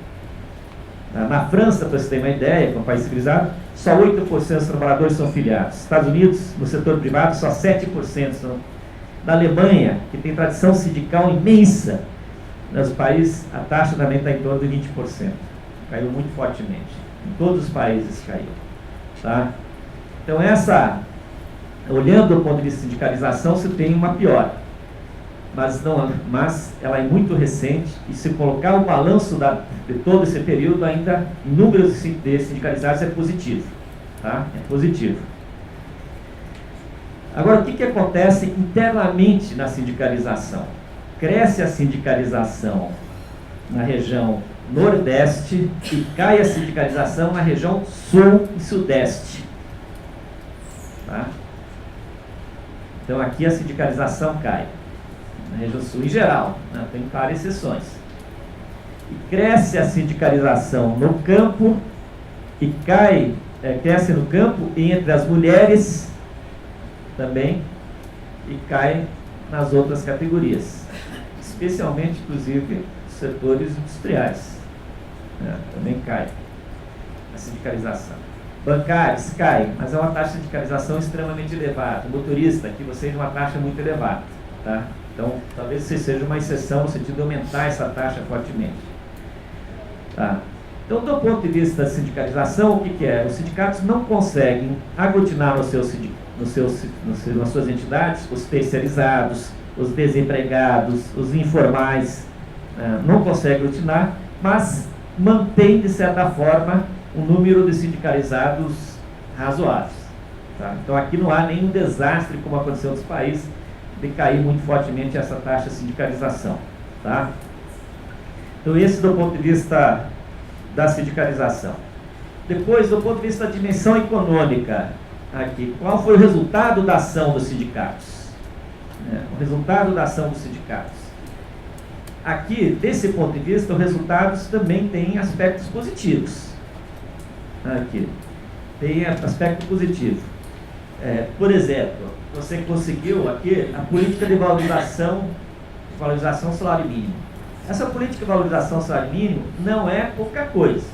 Na França, para você ter uma ideia, que é um país civilizado, só 8% dos trabalhadores são filiados. Estados Unidos, no setor privado, só 7% são. Na Alemanha, que tem tradição sindical imensa, nos países, a taxa também está em torno de 20%. Caiu muito fortemente. Em todos os países caiu. Então, olhando do ponto de vista de sindicalização, você tem uma piora. Mas ela é muito recente, e se colocar o balanço de todo esse período, ainda em números de sindicalizados é positivo. É positivo. Agora, o que acontece internamente na sindicalização? Cresce a sindicalização na região Nordeste e cai a sindicalização na região Sul e Sudeste. Então, aqui a sindicalização cai. Na região sul em geral, tem claras exceções. E cresce a sindicalização no campo e cresce no campo e entre as mulheres também e cai nas outras categorias, especialmente, inclusive, setores industriais. Também cai a sindicalização. Bancários cai, mas é uma taxa de sindicalização extremamente elevada. Motorista, aqui você tem uma taxa muito elevada. Então, talvez seja uma exceção no sentido de aumentar essa taxa fortemente. Então, do ponto de vista da sindicalização, o que é? Os sindicatos não conseguem aglutinar nas suas entidades os terceirizados, os desempregados, os informais, não conseguem aglutinar, mas mantém, de certa forma, um número de sindicalizados razoáveis. Então, aqui não há nenhum desastre, como aconteceu em outros países, de cair muito fortemente essa taxa de sindicalização. Então, esse do ponto de vista da sindicalização. Depois, do ponto de vista da dimensão econômica, aqui, qual foi o resultado da ação dos sindicatos? O resultado da ação dos sindicatos. Aqui, desse ponto de vista, os resultados também têm aspectos positivos. Aqui, tem aspecto positivo. Por exemplo, você conseguiu aqui a política de valorização do salário mínimo. Essa política de valorização do salário mínimo não é pouca coisa.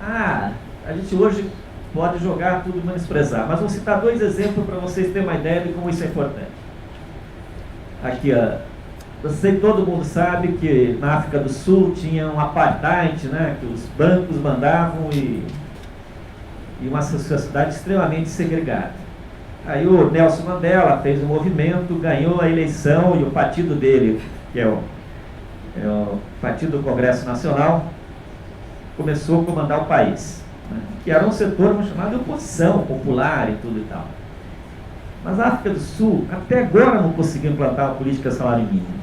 A gente hoje pode jogar tudo e menosprezar, mas vou citar 2 exemplos para vocês terem uma ideia de como isso é importante. Aqui, Eu sei que todo mundo sabe que na África do Sul tinha um apartheid, né, que os bancos mandavam e uma sociedade extremamente segregada. Aí o Nelson Mandela fez um movimento, ganhou a eleição e o partido dele, que é o Partido do Congresso Nacional, começou a comandar o país, né, que era um setor chamado de oposição popular e tudo e tal. Mas a África do Sul, até agora, não conseguiu implantar uma política salário mínimo.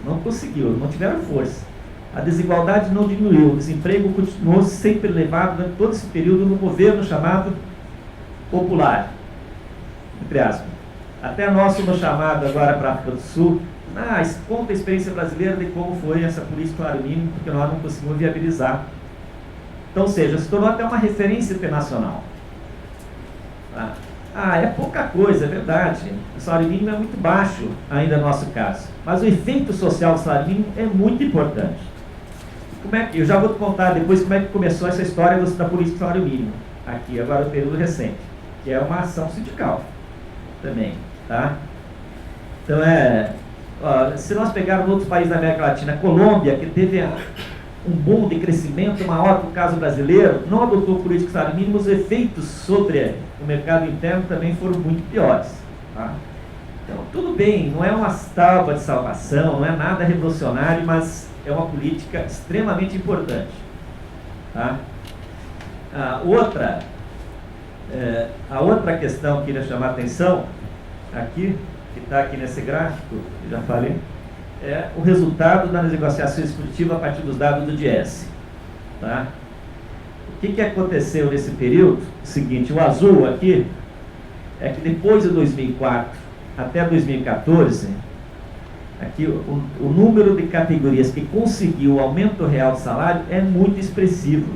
Não conseguiu, não tiveram força. A desigualdade não diminuiu, o desemprego continuou sempre elevado durante todo esse período no governo chamado popular, entre aspas. Até nós fomos chamados agora para a África do Sul, conta a experiência brasileira de como foi essa política salário mínimo, porque nós não conseguimos viabilizar. Então, ou seja, se tornou até uma referência internacional. É pouca coisa, é verdade. O salário mínimo é muito baixo ainda no nosso caso. Mas o efeito social do salário mínimo é muito importante. Eu já vou te contar depois como é que começou essa história da política do salário mínimo. Aqui, agora no período recente. Que é uma ação sindical também. Tá? Então se nós pegarmos outros países da América Latina, a Colômbia, que teve um boom de crescimento maior que o caso brasileiro, não adotou política de salário mínimo, os efeitos sobre o mercado interno também foram muito piores. Tá? Então, tudo bem, não é uma tábua de salvação, não é nada revolucionário, mas é uma política extremamente importante. Tá? A outra questão que eu queria chamar a atenção, aqui, que está aqui nesse gráfico, que já falei, é o resultado da negociação executiva a partir dos dados do Diese. Tá? O que aconteceu nesse período? O seguinte, o azul aqui é que depois de 2004 até 2014, aqui o número de categorias que conseguiu o aumento real de salário é muito expressivo.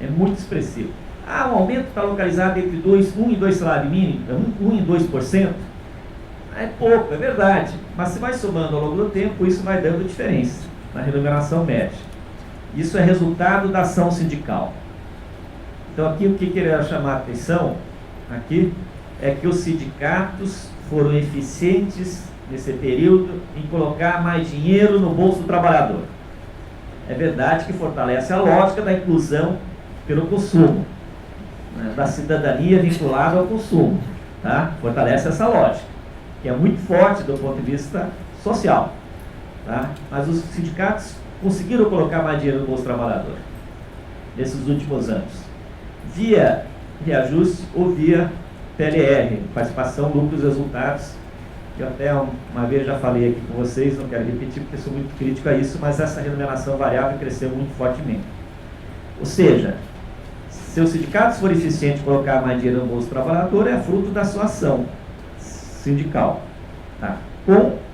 É muito expressivo. O aumento está localizado entre 1 e 2 salários mínimos, 1 e 2%. É pouco, é verdade, mas se vai somando ao longo do tempo, isso vai dando diferença na remuneração média. Isso é resultado da ação sindical. Então aqui o que eu queria chamar a atenção aqui é que os sindicatos foram eficientes nesse período em colocar mais dinheiro no bolso do trabalhador. É verdade que fortalece a lógica da inclusão pelo consumo, né, da cidadania vinculada ao consumo, tá? Fortalece essa lógica, que é muito forte do ponto de vista social. Tá? Mas os sindicatos conseguiram colocar mais dinheiro no bolso do trabalhador nesses últimos anos, via reajuste ou via PLR, participação, lucros e resultados. Eu até uma vez já falei aqui com vocês, não quero repetir porque sou muito crítico a isso, mas essa remuneração variável cresceu muito fortemente. Ou seja, se os sindicatos forem eficientes em colocar mais dinheiro no bolso do trabalhador, é fruto da sua ação sindical. Tá?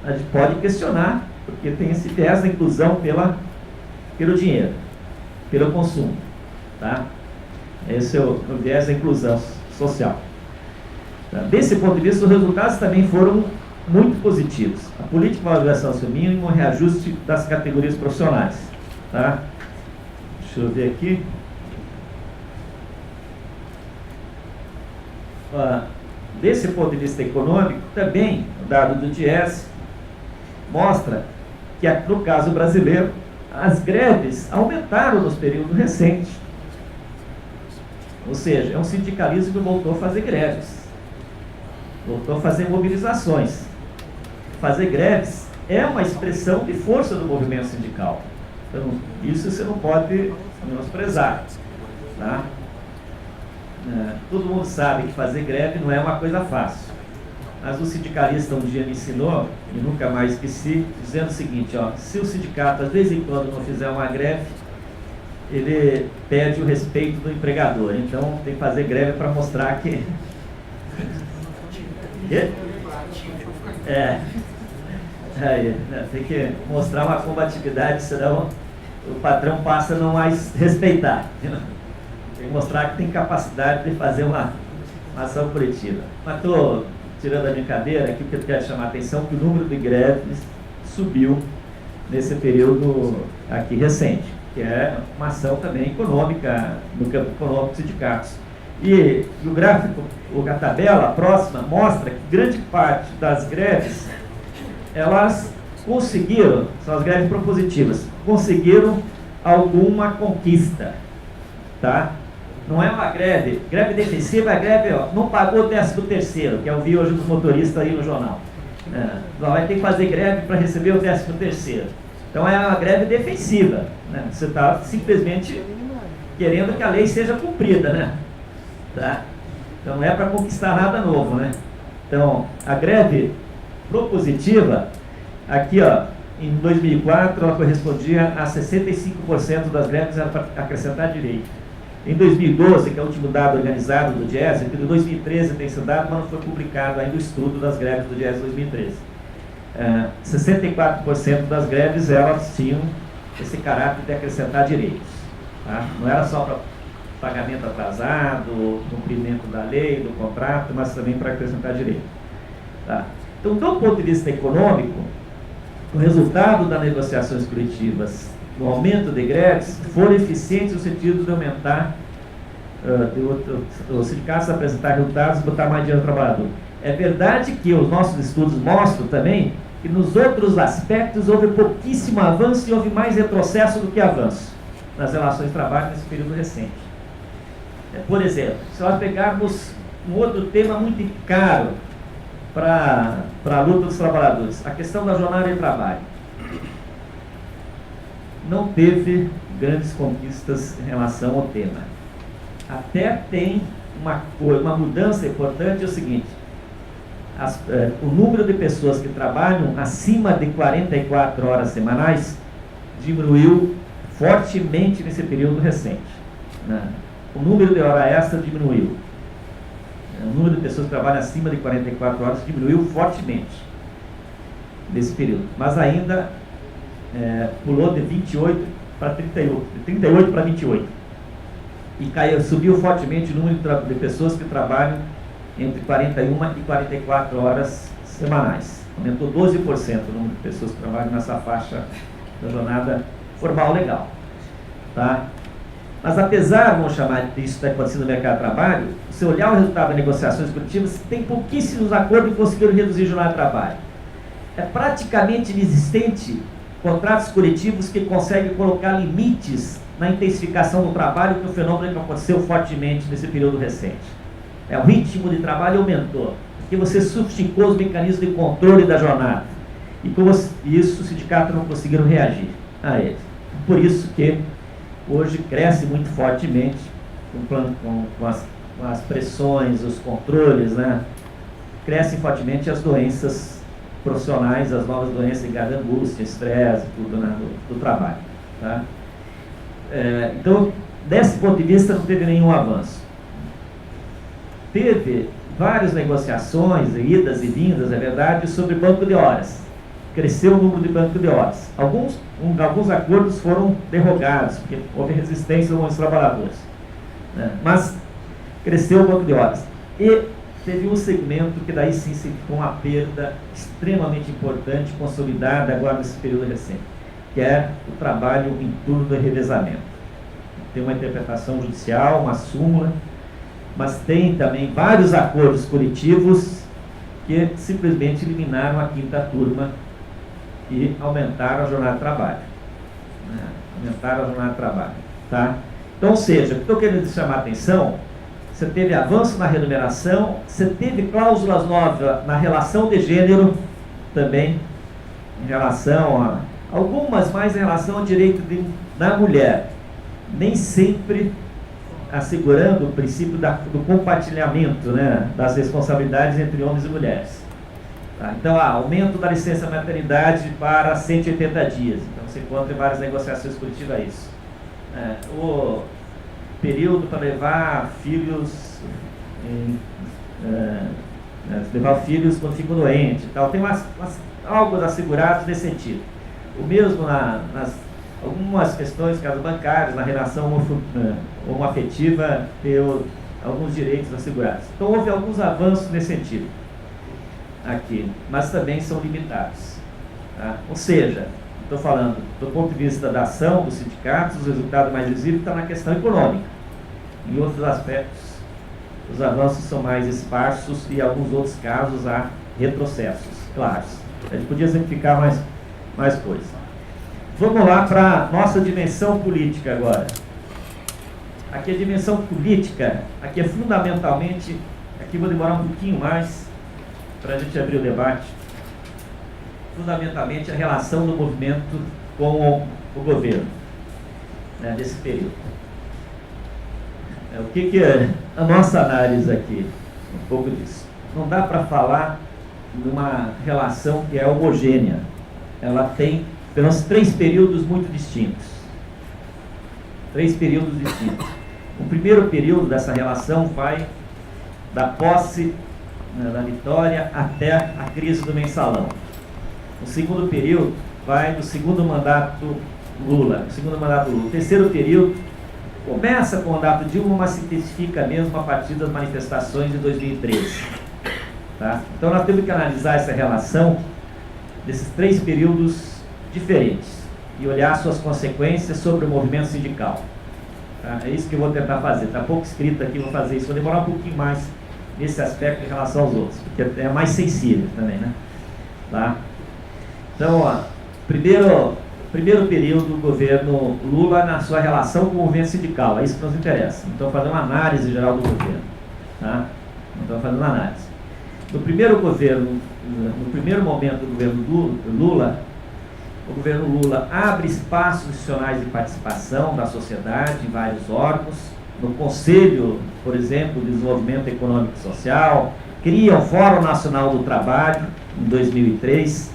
A gente pode questionar, porque tem esse viés da inclusão pelo dinheiro, pelo consumo. Tá? Esse é o viés da inclusão social. Tá? Desse ponto de vista, os resultados também foram muito positivos. A política de valorização do seu mínimo, o reajuste das categorias profissionais. Tá? Deixa eu ver aqui. Desse ponto de vista econômico, também o dado do Diese mostra que, no caso brasileiro, as greves aumentaram nos períodos recentes. Ou seja, é um sindicalismo que voltou a fazer greves, voltou a fazer mobilizações. Fazer greves é uma expressão de força do movimento sindical. Então, isso você não pode menosprezar. Tá? Todo mundo sabe que fazer greve não é uma coisa fácil. Mas o sindicalista um dia me ensinou, e nunca mais esqueci, dizendo o seguinte, se o sindicato, às vezes em quando, não fizer uma greve, ele perde o respeito do empregador. Então, tem que fazer greve para mostrar que... tem que mostrar uma combatividade, senão o patrão passa a não mais respeitar. Tem que mostrar que tem capacidade de fazer uma ação coletiva. Mas estou tirando a brincadeira aqui, porque eu quero chamar a atenção que o número de greves subiu nesse período aqui recente, que é uma ação também econômica, no campo econômico dos sindicatos. E o gráfico, a tabela próxima, mostra que grande parte das greves elas conseguiram, são as greves propositivas, conseguiram alguma conquista, tá? Não é uma greve defensiva, é greve, ó, não pagou o 13º, que eu vi hoje dos motoristas aí no jornal. Vai ter que fazer greve para receber o 13º. Então é uma greve defensiva, né? Você está simplesmente querendo que a lei seja cumprida, né? Tá? Então não é para conquistar nada novo, né? Então, a greve propositiva, aqui, ó, em 2004, ela correspondia a 65% das greves era para acrescentar direito. Em 2012, que é o último dado organizado do DIEESE, que de 2013 tem esse dado, mas não foi publicado ainda o estudo das greves do DIEESE 2013. 64% das greves, elas tinham esse caráter de acrescentar direitos. Tá? Não era só para pagamento atrasado, cumprimento da lei, do contrato, mas também para acrescentar direito. Tá? Então, do ponto de vista econômico, o resultado das negociações coletivas, o aumento de greves, foram eficientes no sentido de aumentar, os sindicatos apresentar resultados e botar mais dinheiro no trabalhador. É verdade que os nossos estudos mostram também que nos outros aspectos houve pouquíssimo avanço e houve mais retrocesso do que avanço nas relações de trabalho nesse período recente. Por exemplo, se nós pegarmos um outro tema muito caro para a luta dos trabalhadores, a questão da jornada de trabalho. Não teve grandes conquistas em relação ao tema. Até tem uma mudança importante, é o seguinte, o número de pessoas que trabalham acima de 44 horas semanais diminuiu fortemente nesse período recente, né? O número de hora extra diminuiu. O número de pessoas que trabalham acima de 44 horas diminuiu fortemente nesse período. Mas ainda pulou de 28 para 38, de 38 para 28. E subiu fortemente o número de pessoas que trabalham entre 41 e 44 horas semanais. Aumentou 12% o número de pessoas que trabalham nessa faixa da jornada formal legal. Tá? Mas apesar, vamos chamar disso que está acontecendo no mercado de trabalho, se olhar o resultado das negociações coletivas, tem pouquíssimos acordos que conseguiram reduzir a jornada de trabalho. É praticamente inexistente contratos coletivos que conseguem colocar limites na intensificação do trabalho, que é um fenômeno que aconteceu fortemente nesse período recente. O ritmo de trabalho aumentou, porque você sofisticou os mecanismos de controle da jornada. E com isso, os sindicatos não conseguiram reagir a ele. Por isso que hoje cresce muito fortemente com as pressões, os controles, né? Crescem fortemente as doenças profissionais, as novas doenças ligadas à angústia, estresse, tudo, né, do trabalho. Tá? Então, desse ponto de vista, não teve nenhum avanço. Teve várias negociações, idas e vindas, é verdade, sobre banco de horas. Cresceu o número de banco de horas. Alguns acordos foram derrogados, porque houve resistência dos trabalhadores. Né? Mas cresceu o banco de horas. E teve um segmento que daí sim significou uma perda extremamente importante, consolidada agora nesse período recente, que é o trabalho em turno de revezamento. Tem uma interpretação judicial, uma súmula, mas tem também vários acordos coletivos que simplesmente eliminaram a quinta turma e aumentaram a jornada de trabalho. Né? Aumentaram a jornada de trabalho. Tá? Então, ou seja, o que estou querendo chamar a atenção, você teve avanço na remuneração, você teve cláusulas novas na relação de gênero também, em relação a algumas mais em relação ao direito da mulher, nem sempre assegurando o princípio do compartilhamento, né, das responsabilidades entre homens e mulheres. Tá? Então, aumento da licença maternidade para 180 dias. Então, você encontra em várias negociações coletivas isso. O período para levar filhos quando ficam doentes. Tal. Tem algo assegurado nesse sentido. O mesmo nas algumas questões, casos bancários, na relação homoafetiva, tem alguns direitos assegurados. Então, houve alguns avanços nesse sentido aqui, mas também são limitados. Tá? Ou seja, estou falando do ponto de vista da ação dos sindicatos, os resultados mais visíveis estão na questão econômica. Em outros aspectos, os avanços são mais esparsos e em alguns outros casos há retrocessos claros. A gente podia exemplificar mais coisas. Vamos lá para a nossa dimensão política agora. Aqui a dimensão política, aqui é fundamentalmente, aqui vou demorar um pouquinho mais para a gente abrir o debate, fundamentalmente a relação do movimento com o governo, né, nesse período. O que é a nossa análise aqui? Um pouco disso. Não dá para falar de uma relação que é homogênea. Ela tem pelo menos 3 períodos muito distintos. 3 períodos distintos. O primeiro período dessa relação vai da posse, né, da Vitória até a crise do mensalão. O segundo período vai do segundo mandato Lula. O terceiro período começa com o mandato Dilma, mas se intensifica mesmo a partir das manifestações de 2013. Tá? Então nós temos que analisar essa relação desses 3 períodos diferentes e olhar suas consequências sobre o movimento sindical. Tá? É isso que eu vou tentar fazer. Está pouco escrito aqui, vou fazer isso. Vou demorar um pouquinho mais nesse aspecto em relação aos outros, porque é mais sensível também, né? Tá? Então, ó, primeiro período do governo Lula na sua relação com o movimento sindical, é isso que nos interessa. Não estou fazendo uma análise geral do governo. Tá? Não estou fazendo uma análise. No primeiro momento do governo Lula, o governo Lula abre espaços institucionais de participação da sociedade em vários órgãos, no Conselho, por exemplo, de Desenvolvimento Econômico e Social, cria o Fórum Nacional do Trabalho, em 2003,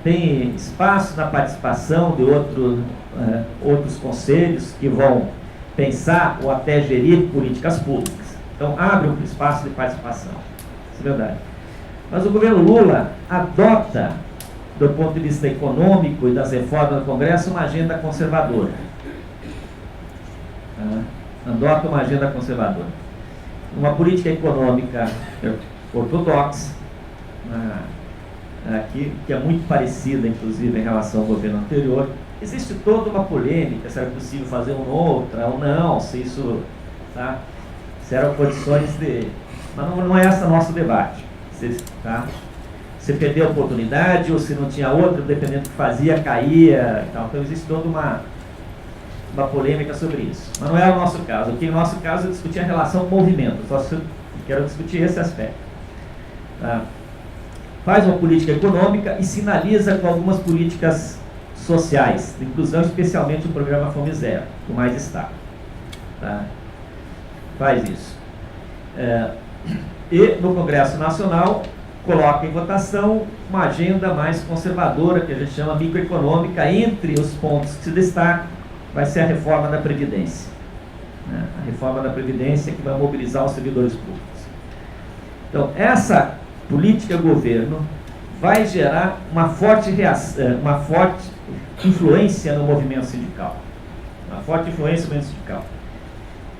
tem espaço na participação de outros conselhos que vão pensar ou até gerir políticas públicas. Então, abre um espaço de participação. Isso é verdade. Mas o governo Lula adota, do ponto de vista econômico e das reformas do Congresso, uma agenda conservadora. Adota uma agenda conservadora. Uma política econômica ortodoxa, que é muito parecida, inclusive, em relação ao governo anterior. Existe toda uma polêmica, se era possível fazer uma outra ou não, se isso, tá? Se eram condições de... Mas não é esse o nosso debate. Você perdeu a oportunidade, ou se não tinha outra, dependendo do que fazia, caía. Então existe toda uma polêmica sobre isso. Mas não é o nosso caso. Aqui no nosso caso é discutir a relação com o movimento. Só quero discutir esse aspecto. Tá? Faz uma política econômica e sinaliza com algumas políticas sociais, de inclusão, especialmente o programa Fome Zero, o mais destaque. Tá? Faz isso. E no Congresso Nacional coloca em votação uma agenda mais conservadora, que a gente chama microeconômica. Entre os pontos que se destacam vai ser a reforma da Previdência. A reforma da Previdência que vai mobilizar os servidores públicos. Então, essa política governo vai gerar uma forte influência no movimento sindical. Uma forte influência no movimento sindical.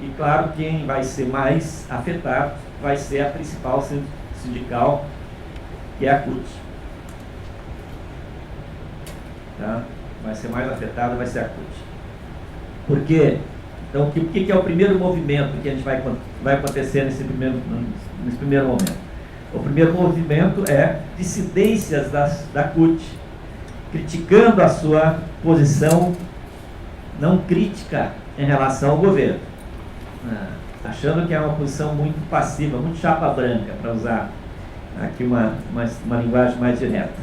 E, claro, quem vai ser mais afetado vai ser a principal sindical, que é a CUT. Tá? Vai ser mais afetada, vai ser a CUT. Por quê? Então, o que é o primeiro movimento que a gente vai acontecer nesse primeiro momento? O primeiro movimento é dissidências da CUT, criticando a sua posição não crítica em relação ao governo, achando que é uma posição muito passiva, muito chapa branca, para usar aqui uma linguagem mais direta,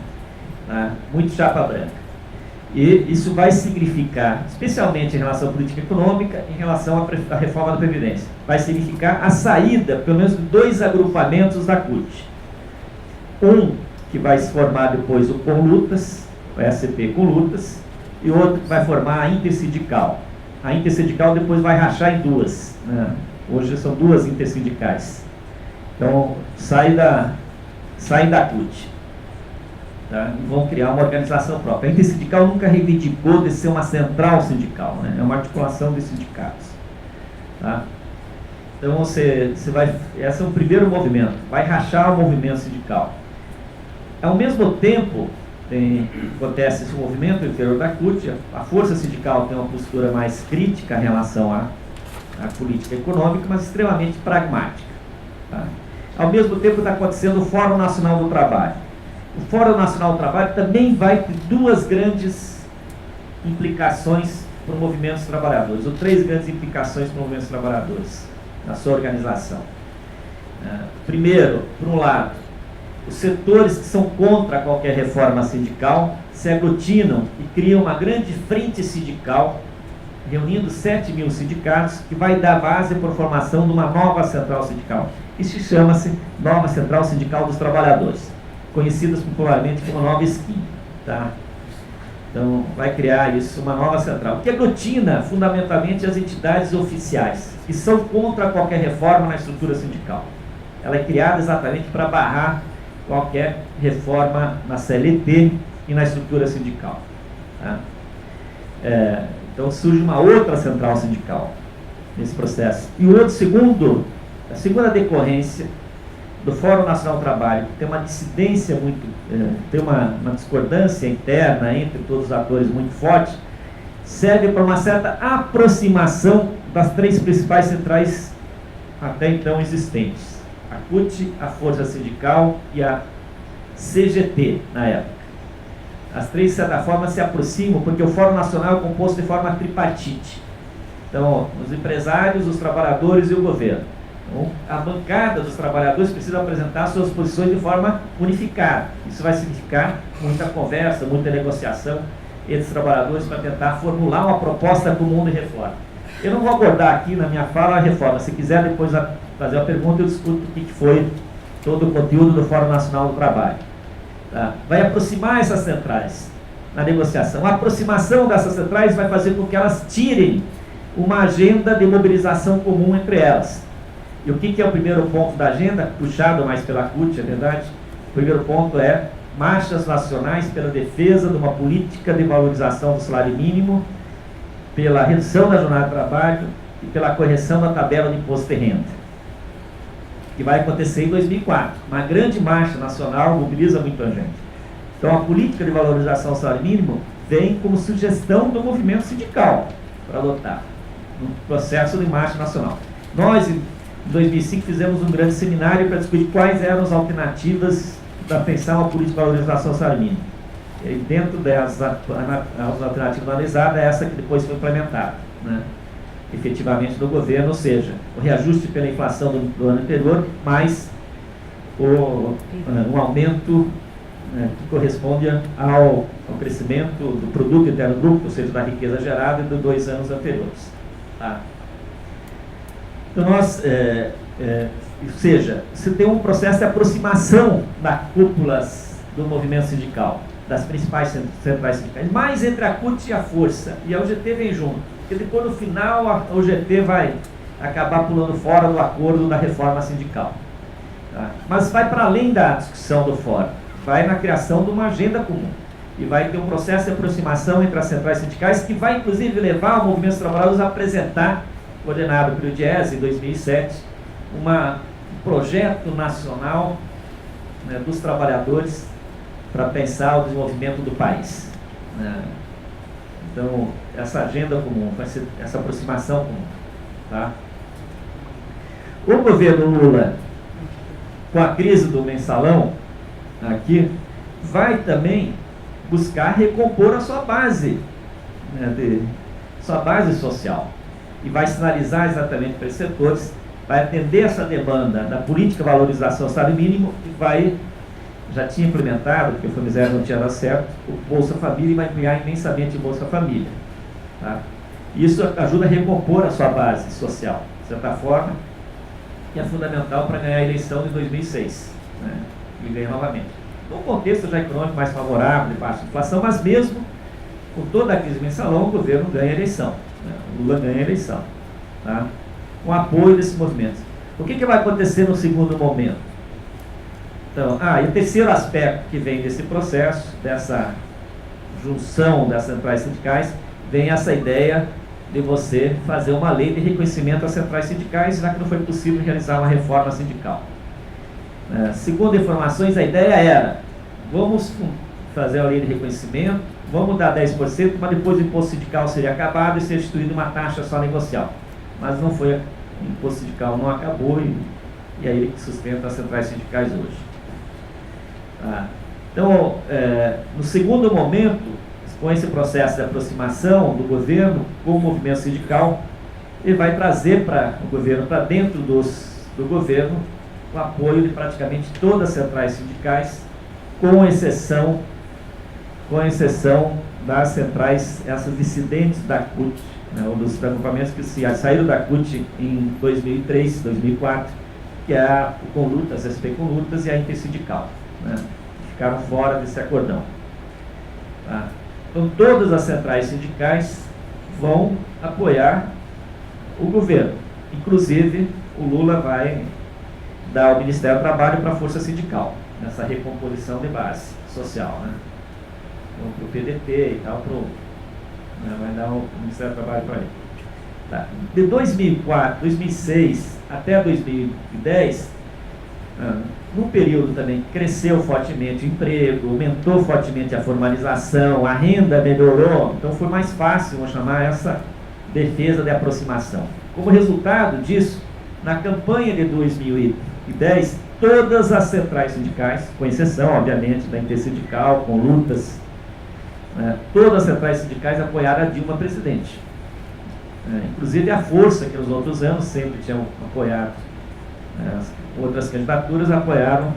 tá? Muito chapa branca. E isso vai significar, especialmente em relação à política econômica, em relação à reforma da Previdência, vai significar a saída, pelo menos, de 2 agrupamentos da CUT. Um que vai se formar depois o Conlutas, o SCP Conlutas, e outro que vai formar a Intersindical. A Intersindical depois vai rachar em 2. Né? Hoje são 2 intersindicais. Então, saem da CUT. Tá? E vão criar uma organização própria. A Intersindical nunca reivindicou de ser uma central sindical, né? É uma articulação de sindicatos. Tá? Então, esse é o primeiro movimento, vai rachar o movimento sindical. Ao mesmo tempo, acontece esse movimento no interior da CUT, a força sindical tem uma postura mais crítica em relação à política econômica, mas extremamente pragmática. Tá? Ao mesmo tempo está acontecendo o Fórum Nacional do Trabalho. o Fórum Nacional do Trabalho também vai ter duas grandes implicações para o movimento dos trabalhadores, ou três grandes implicações para o movimento dos trabalhadores, na sua organização. Primeiro, por um lado, os setores que são contra qualquer reforma sindical se aglutinam e criam uma grande frente sindical, reunindo 7 mil sindicatos, que vai dar base para a formação de uma nova central sindical. Isso chama-se Nova Central Sindical dos Trabalhadores, conhecidas popularmente como Nova Esquina. Tá? Então, vai criar isso, uma nova central, que aglutina fundamentalmente as entidades oficiais, que são contra qualquer reforma na estrutura sindical. Ela é criada exatamente para barrar qualquer reforma na CLT e na estrutura sindical. Tá? Então surge uma outra central sindical nesse processo. E a segunda decorrência do Fórum Nacional do Trabalho, que tem uma dissidência muito, tem uma discordância interna entre todos os atores muito forte, serve para uma certa aproximação das três principais centrais até então existentes: a CUT, a Força Sindical e a CGT, na época. As três, de certa forma, se aproximam, porque o Fórum Nacional é composto de forma tripartite. Então, os empresários, os trabalhadores e o governo. Então, a bancada dos trabalhadores precisa apresentar suas posições de forma unificada. Isso vai significar muita conversa, muita negociação entre os trabalhadores para tentar formular uma proposta comum de reforma. Eu não vou abordar aqui na minha fala a reforma. Se quiser depois fazer a pergunta, eu discuto o que foi todo o conteúdo do Fórum Nacional do Trabalho. Tá? Vai aproximar essas centrais na negociação. A aproximação dessas centrais vai fazer com que elas tirem uma agenda de mobilização comum entre elas. E o que é o primeiro ponto da agenda? Puxado mais pela CUT, é verdade? O primeiro ponto é marchas nacionais pela defesa de uma política de valorização do salário mínimo, pela redução da jornada de trabalho e pela correção da tabela de imposto de renda, que vai acontecer em 2004. Uma grande marcha nacional mobiliza muita gente. Então, a política de valorização do salário mínimo vem como sugestão do movimento sindical para adotar no processo de marcha nacional. Nós, em 2005, fizemos um grande seminário para discutir quais eram as alternativas para pensar uma política de valorização do salário mínimo. E dentro das alternativas analisadas, é essa que depois foi implementada, né, efetivamente do governo, ou seja, o reajuste pela inflação do ano anterior, mais um aumento, né, que corresponde ao crescimento do produto interno bruto, ou seja, da riqueza gerada dos 2 anos anteriores. Tá? Então nós, ou seja, você tem um processo de aproximação das cúpulas do movimento sindical, das principais centrais sindicais, mais entre a CUT e a Força, e a UGT vem junto, porque depois no final a UGT vai acabar pulando fora do acordo da reforma sindical. Tá? Mas vai para além da discussão do fórum, vai na criação de uma agenda comum, e vai ter um processo de aproximação entre as centrais sindicais, que vai inclusive levar o movimento dos trabalhadores a apresentar, coordenado pelo DIES em 2007, um projeto nacional, né, dos trabalhadores para pensar o desenvolvimento do país. Né? Então, essa agenda comum, vai ser essa aproximação comum. Tá? O governo Lula, com a crise do mensalão, aqui, vai também buscar recompor a sua base, né, sua base social. E vai sinalizar exatamente para esses setores, vai atender essa demanda da política de valorização do salário mínimo e vai, já tinha implementado, porque o FAMISER não tinha dado certo, o Bolsa Família, e vai ampliar imensamente o Bolsa Família. Tá? Isso ajuda a recompor a sua base social, de certa forma, que é fundamental para ganhar a eleição de 2006, né? E ganhar novamente. Num contexto já econômico mais favorável, de baixa inflação, mas mesmo com toda a crise mensalão, o governo ganha a eleição. Né? O Lula ganha a eleição. Tá? Com apoio desses movimentos. O que vai acontecer no segundo momento? Então, e o terceiro aspecto que vem desse processo, dessa junção das centrais sindicais, vem essa ideia de você fazer uma lei de reconhecimento às centrais sindicais, já que não foi possível realizar uma reforma sindical. Segundo informações, a ideia era, vamos fazer a lei de reconhecimento, vamos dar 10%, mas depois o imposto sindical seria acabado e seria instituído uma taxa só negocial. Mas não foi, o imposto sindical não acabou e é ele que sustenta as centrais sindicais hoje. Então, no segundo momento, com esse processo de aproximação do governo com o movimento sindical, ele vai trazer para o governo, para dentro do governo, o apoio de praticamente todas as centrais sindicais, com exceção das centrais, essas dissidentes da CUT, né, ou dos agrupamentos que saíram da CUT em 2003, 2004, que é a Conlutas, a SP Conlutas e a Intersindical, né, que ficaram fora desse acordão. Tá? Então, todas as centrais sindicais vão apoiar o governo. Inclusive, o Lula vai dar o Ministério do Trabalho para a força sindical, nessa recomposição de base social, né? Então, para o PDT e tal, vai dar o Ministério do Trabalho para ele. Tá. De 2004, 2006 até 2010, no período também cresceu fortemente o emprego, aumentou fortemente a formalização, a renda melhorou, então foi mais fácil, vamos chamar, essa defesa de aproximação. Como resultado disso, na campanha de 2010, todas as centrais sindicais, com exceção, obviamente, da Intersindical, com lutas, todas as centrais sindicais apoiaram a Dilma presidente. Inclusive a Força, que nos outros anos sempre tinham apoiado outras candidaturas, apoiaram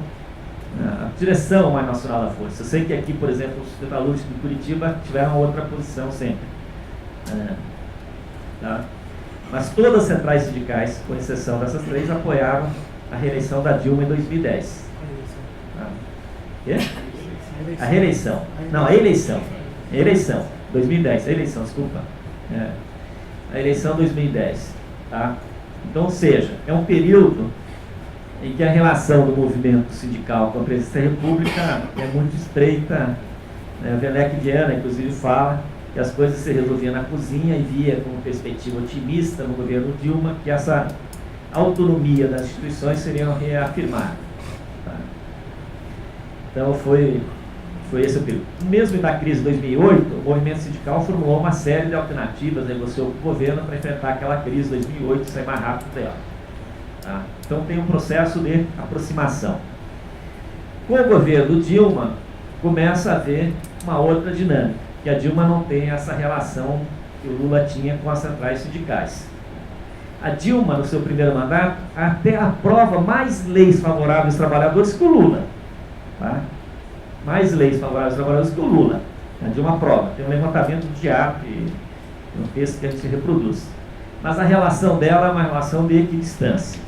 a direção mais nacional da Força. Eu sei que aqui, por exemplo, os metalúrgicos de Curitiba tiveram outra posição sempre. Tá? Mas todas as centrais sindicais, com exceção dessas três, apoiaram a reeleição da Dilma em 2010. Quê? A reeleição. Não, a eleição. A eleição. 2010. A eleição, desculpa. A eleição 2010. Tá? Então, ou seja, é um período em que a relação do movimento sindical com a presidência da República é muito estreita. O Werneck Viana, inclusive, fala que as coisas se resolviam na cozinha e via com perspectiva otimista no governo Dilma que essa autonomia das instituições seria reafirmada. Tá? Então foi esse o período. Mesmo na crise de 2008, o movimento sindical formulou uma série de alternativas, negociou com o governo para enfrentar aquela crise de 2008 e sair mais rápido dela. Tá? Então tem um processo de aproximação. Com o governo Dilma, começa a haver uma outra dinâmica, que a Dilma não tem essa relação que o Lula tinha com as centrais sindicais. A Dilma, no seu primeiro mandato, até aprova mais leis favoráveis aos trabalhadores que o Lula. Tá? Mais leis favoráveis aos trabalhadores que o Lula. A Dilma aprova. Tem um levantamento do DIAP, um texto que a gente reproduz. Mas a relação dela é uma relação de equidistância,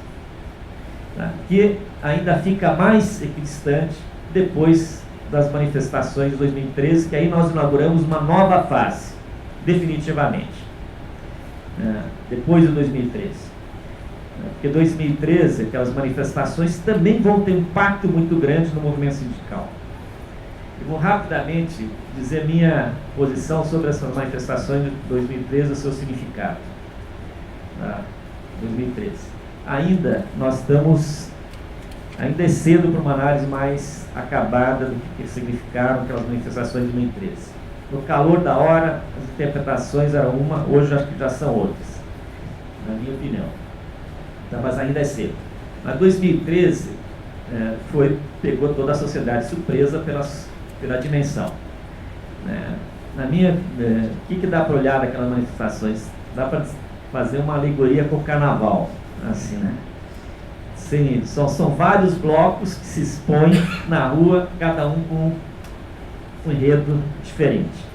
tá? Que ainda fica mais equidistante depois das manifestações de 2013, que aí nós inauguramos uma nova fase, definitivamente, depois de 2013. Porque 2013, aquelas manifestações também vão ter um impacto muito grande no movimento sindical. Eu vou rapidamente dizer minha posição sobre essas manifestações de 2013 e o seu significado. 2013. Ainda é cedo para uma análise mais acabada do que significaram aquelas manifestações de 2013. No calor da hora, as interpretações eram uma, hoje acho que já são outras, na minha opinião. Então, mas ainda é cedo. Mas 2013 pegou toda a sociedade surpresa pela dimensão. O que dá para olhar daquelas manifestações? Dá para fazer uma alegoria com o carnaval, assim, né? Sim, são vários blocos que se expõem na rua, cada um com um enredo diferente,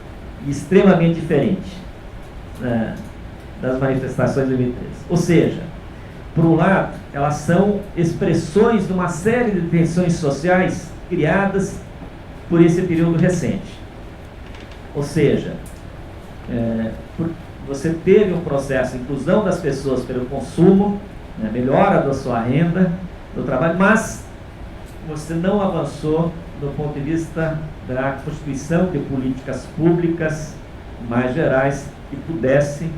e extremamente diferente, das manifestações de 2013. Ou seja, por um lado, elas são expressões de uma série de tensões sociais criadas por esse período recente. Ou seja, você teve um processo de inclusão das pessoas pelo consumo, melhora da sua renda, do trabalho, mas você não avançou do ponto de vista da constituição de políticas públicas mais gerais que pudesse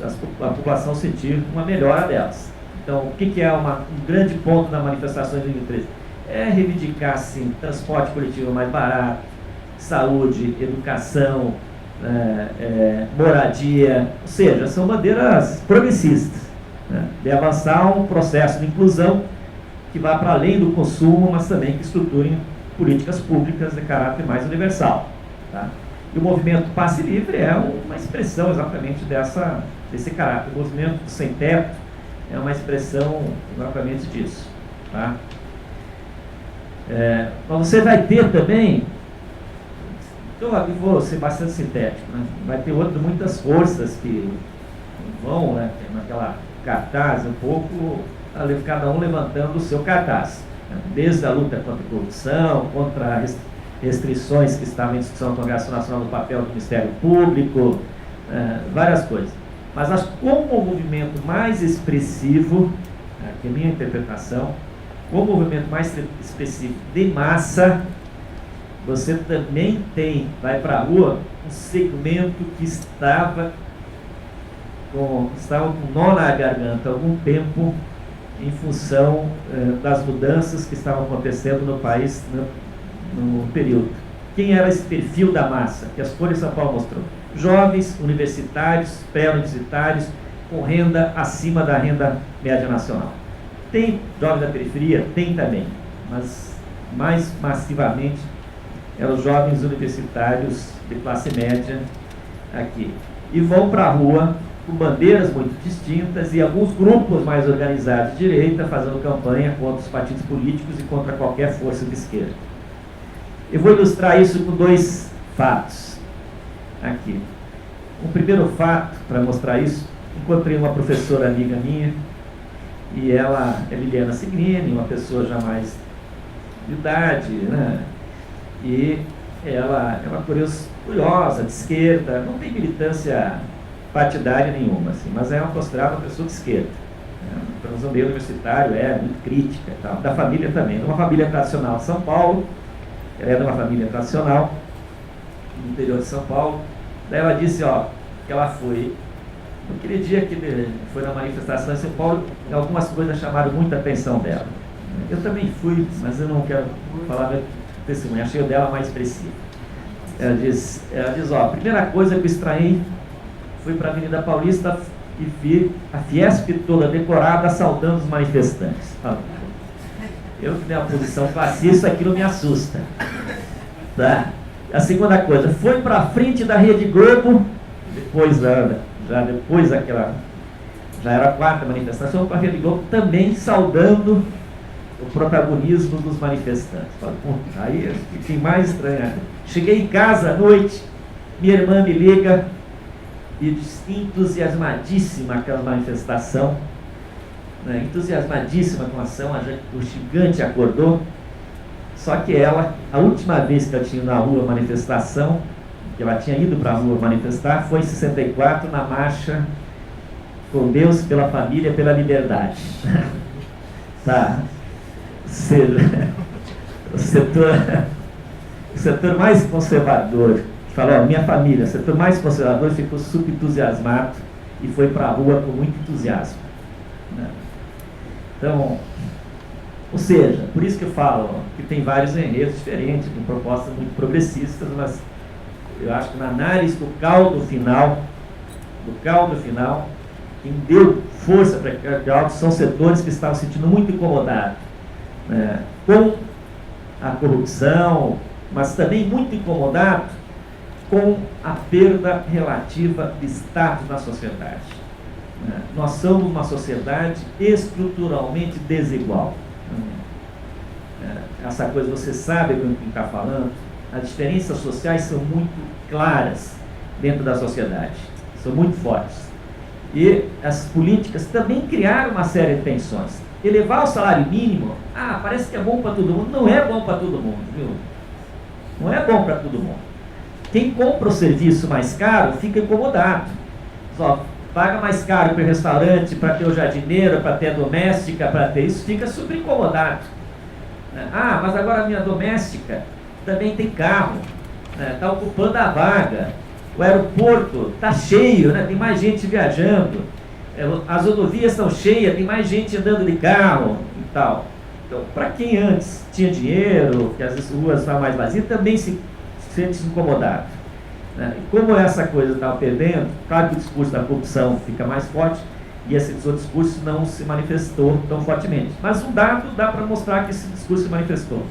a população sentir uma melhora delas. Então, o que é um grande ponto da manifestação de 2013? É reivindicar, assim, transporte coletivo mais barato, saúde, educação, moradia, ou seja, são bandeiras progressistas, de avançar um processo de inclusão que vá para além do consumo, mas também que estruture políticas públicas de caráter mais universal. Tá? E o movimento Passe Livre é uma expressão exatamente desse caráter. O movimento Sem Teto é uma expressão exatamente disso. Tá? Mas você vai ter também, então eu vou ser bastante sintético, né? Vai ter muitas forças que vão, né, naquela cartaz um pouco, cada um levantando o seu cartaz, né? Desde a luta contra a corrupção, contra restrições que estavam em discussão no Congresso Nacional do papel do Ministério Público, várias coisas. Mas acho que como o movimento mais expressivo, que é a minha interpretação, como o movimento mais expressivo de massa, você também vai para a rua um segmento que estava com nó na garganta há algum tempo em função das mudanças que estavam acontecendo no país no período. Quem era esse perfil da massa que as Folha de São Paulo mostrou? Jovens, universitários, pré-universitários, com renda acima da renda média nacional. Tem jovens da periferia? Tem também, mas mais massivamente eram os jovens universitários de classe média aqui. E vão para a rua com bandeiras muito distintas e alguns grupos mais organizados de direita fazendo campanha contra os partidos políticos e contra qualquer força de esquerda. Eu vou ilustrar isso com 2 fatos aqui. Um primeiro fato, para mostrar isso, encontrei uma professora amiga minha, e ela é Liliana Sigrini, uma pessoa já mais de idade, né? E ela é uma curiosa, de esquerda, não tem militância partidária nenhuma, assim, mas é considerada uma pessoa de esquerda. No meio universitário é muito crítica e tal, da família também, de uma família tradicional de São Paulo. Ela é de uma família tradicional no interior de São Paulo. Daí ela disse, que ela foi, naquele dia que foi na manifestação em São Paulo, algumas coisas chamaram muita atenção dela. Eu também fui, mas eu não quero falar meu testemunho, achei o dela mais expressivo. Ela diz, a primeira coisa que eu estranhei, fui para a Avenida Paulista e vi a Fiesp toda decorada saudando os manifestantes. Eu que tenho uma posição fascista, aquilo me assusta. Tá? A segunda coisa, foi para a frente da Rede Globo, depois daquela, já era a 4ª manifestação, para a Rede Globo também saudando o protagonismo dos manifestantes. Aí fiquei mais estranho. Cheguei em casa à noite, minha irmã me liga e entusiasmadíssima aquela manifestação, né, entusiasmadíssima com a ação, o gigante acordou, só que ela, a última vez que eu tinha ido na rua manifestação, que ela tinha ido para a rua manifestar, foi em 64, na marcha Com Deus, pela Família, pela Liberdade. Tá. O setor mais conservador, falou, minha família, o setor mais conservador ficou super entusiasmado e foi para a rua com muito entusiasmo. Né? Então, ou seja, por isso que eu falo que tem vários enredos diferentes, com propostas muito progressistas, mas eu acho que na análise do caldo final, quem deu força para aquele caldo são setores que estavam se sentindo muito incomodados, né, com a corrupção, mas também muito incomodados com a perda relativa de status na sociedade. Né? Nós somos uma sociedade estruturalmente desigual. Essa coisa, você sabe com quem está falando, as diferenças sociais são muito claras dentro da sociedade, são muito fortes. E as políticas também criaram uma série de tensões. Elevar o salário mínimo, parece que é bom para todo mundo. Não é bom para todo mundo, viu? Não é bom para todo mundo. Quem compra o serviço mais caro fica incomodado. Só paga mais caro para o restaurante, para ter o jardineiro, para ter a doméstica, para ter isso, fica super incomodado. Mas agora a minha doméstica também tem carro, está ocupando a vaga, o aeroporto está cheio, né? Tem mais gente viajando, as rodovias estão cheias, tem mais gente andando de carro e tal. Então, para quem antes tinha dinheiro, que as ruas estavam mais vazias, também se sente incomodado. Né? E como essa coisa estava perdendo, claro que o discurso da corrupção fica mais forte, e esse outro discurso não se manifestou tão fortemente. Mas um dado dá para mostrar que esse discurso se manifestou.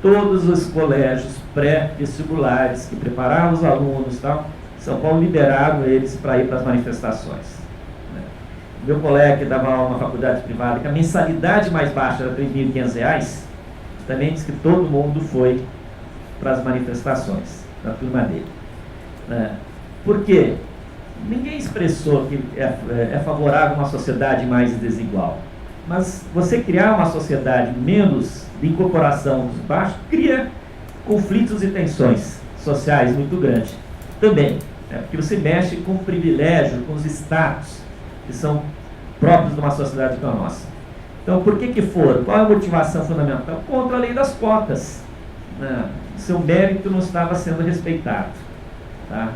todos os colégios pré-vestibulares que preparavam os alunos e tal, São Paulo liberaram eles para ir para as manifestações. Meu colega que dava aula na faculdade privada, que a mensalidade mais baixa era R$ 3.500, também disse que todo mundo foi para as manifestações da turma dele. Por quê? Ninguém expressou que é favorável a uma sociedade mais desigual. Mas você criar uma sociedade menos de incorporação dos baixos, cria conflitos e tensões sociais muito grandes. Também, porque você mexe com o privilégio, com os status que são próprios de uma sociedade como a nossa. Então, por que foram? Qual é a motivação fundamental? Contra a lei das cotas. Seu mérito não estava sendo respeitado. Tá?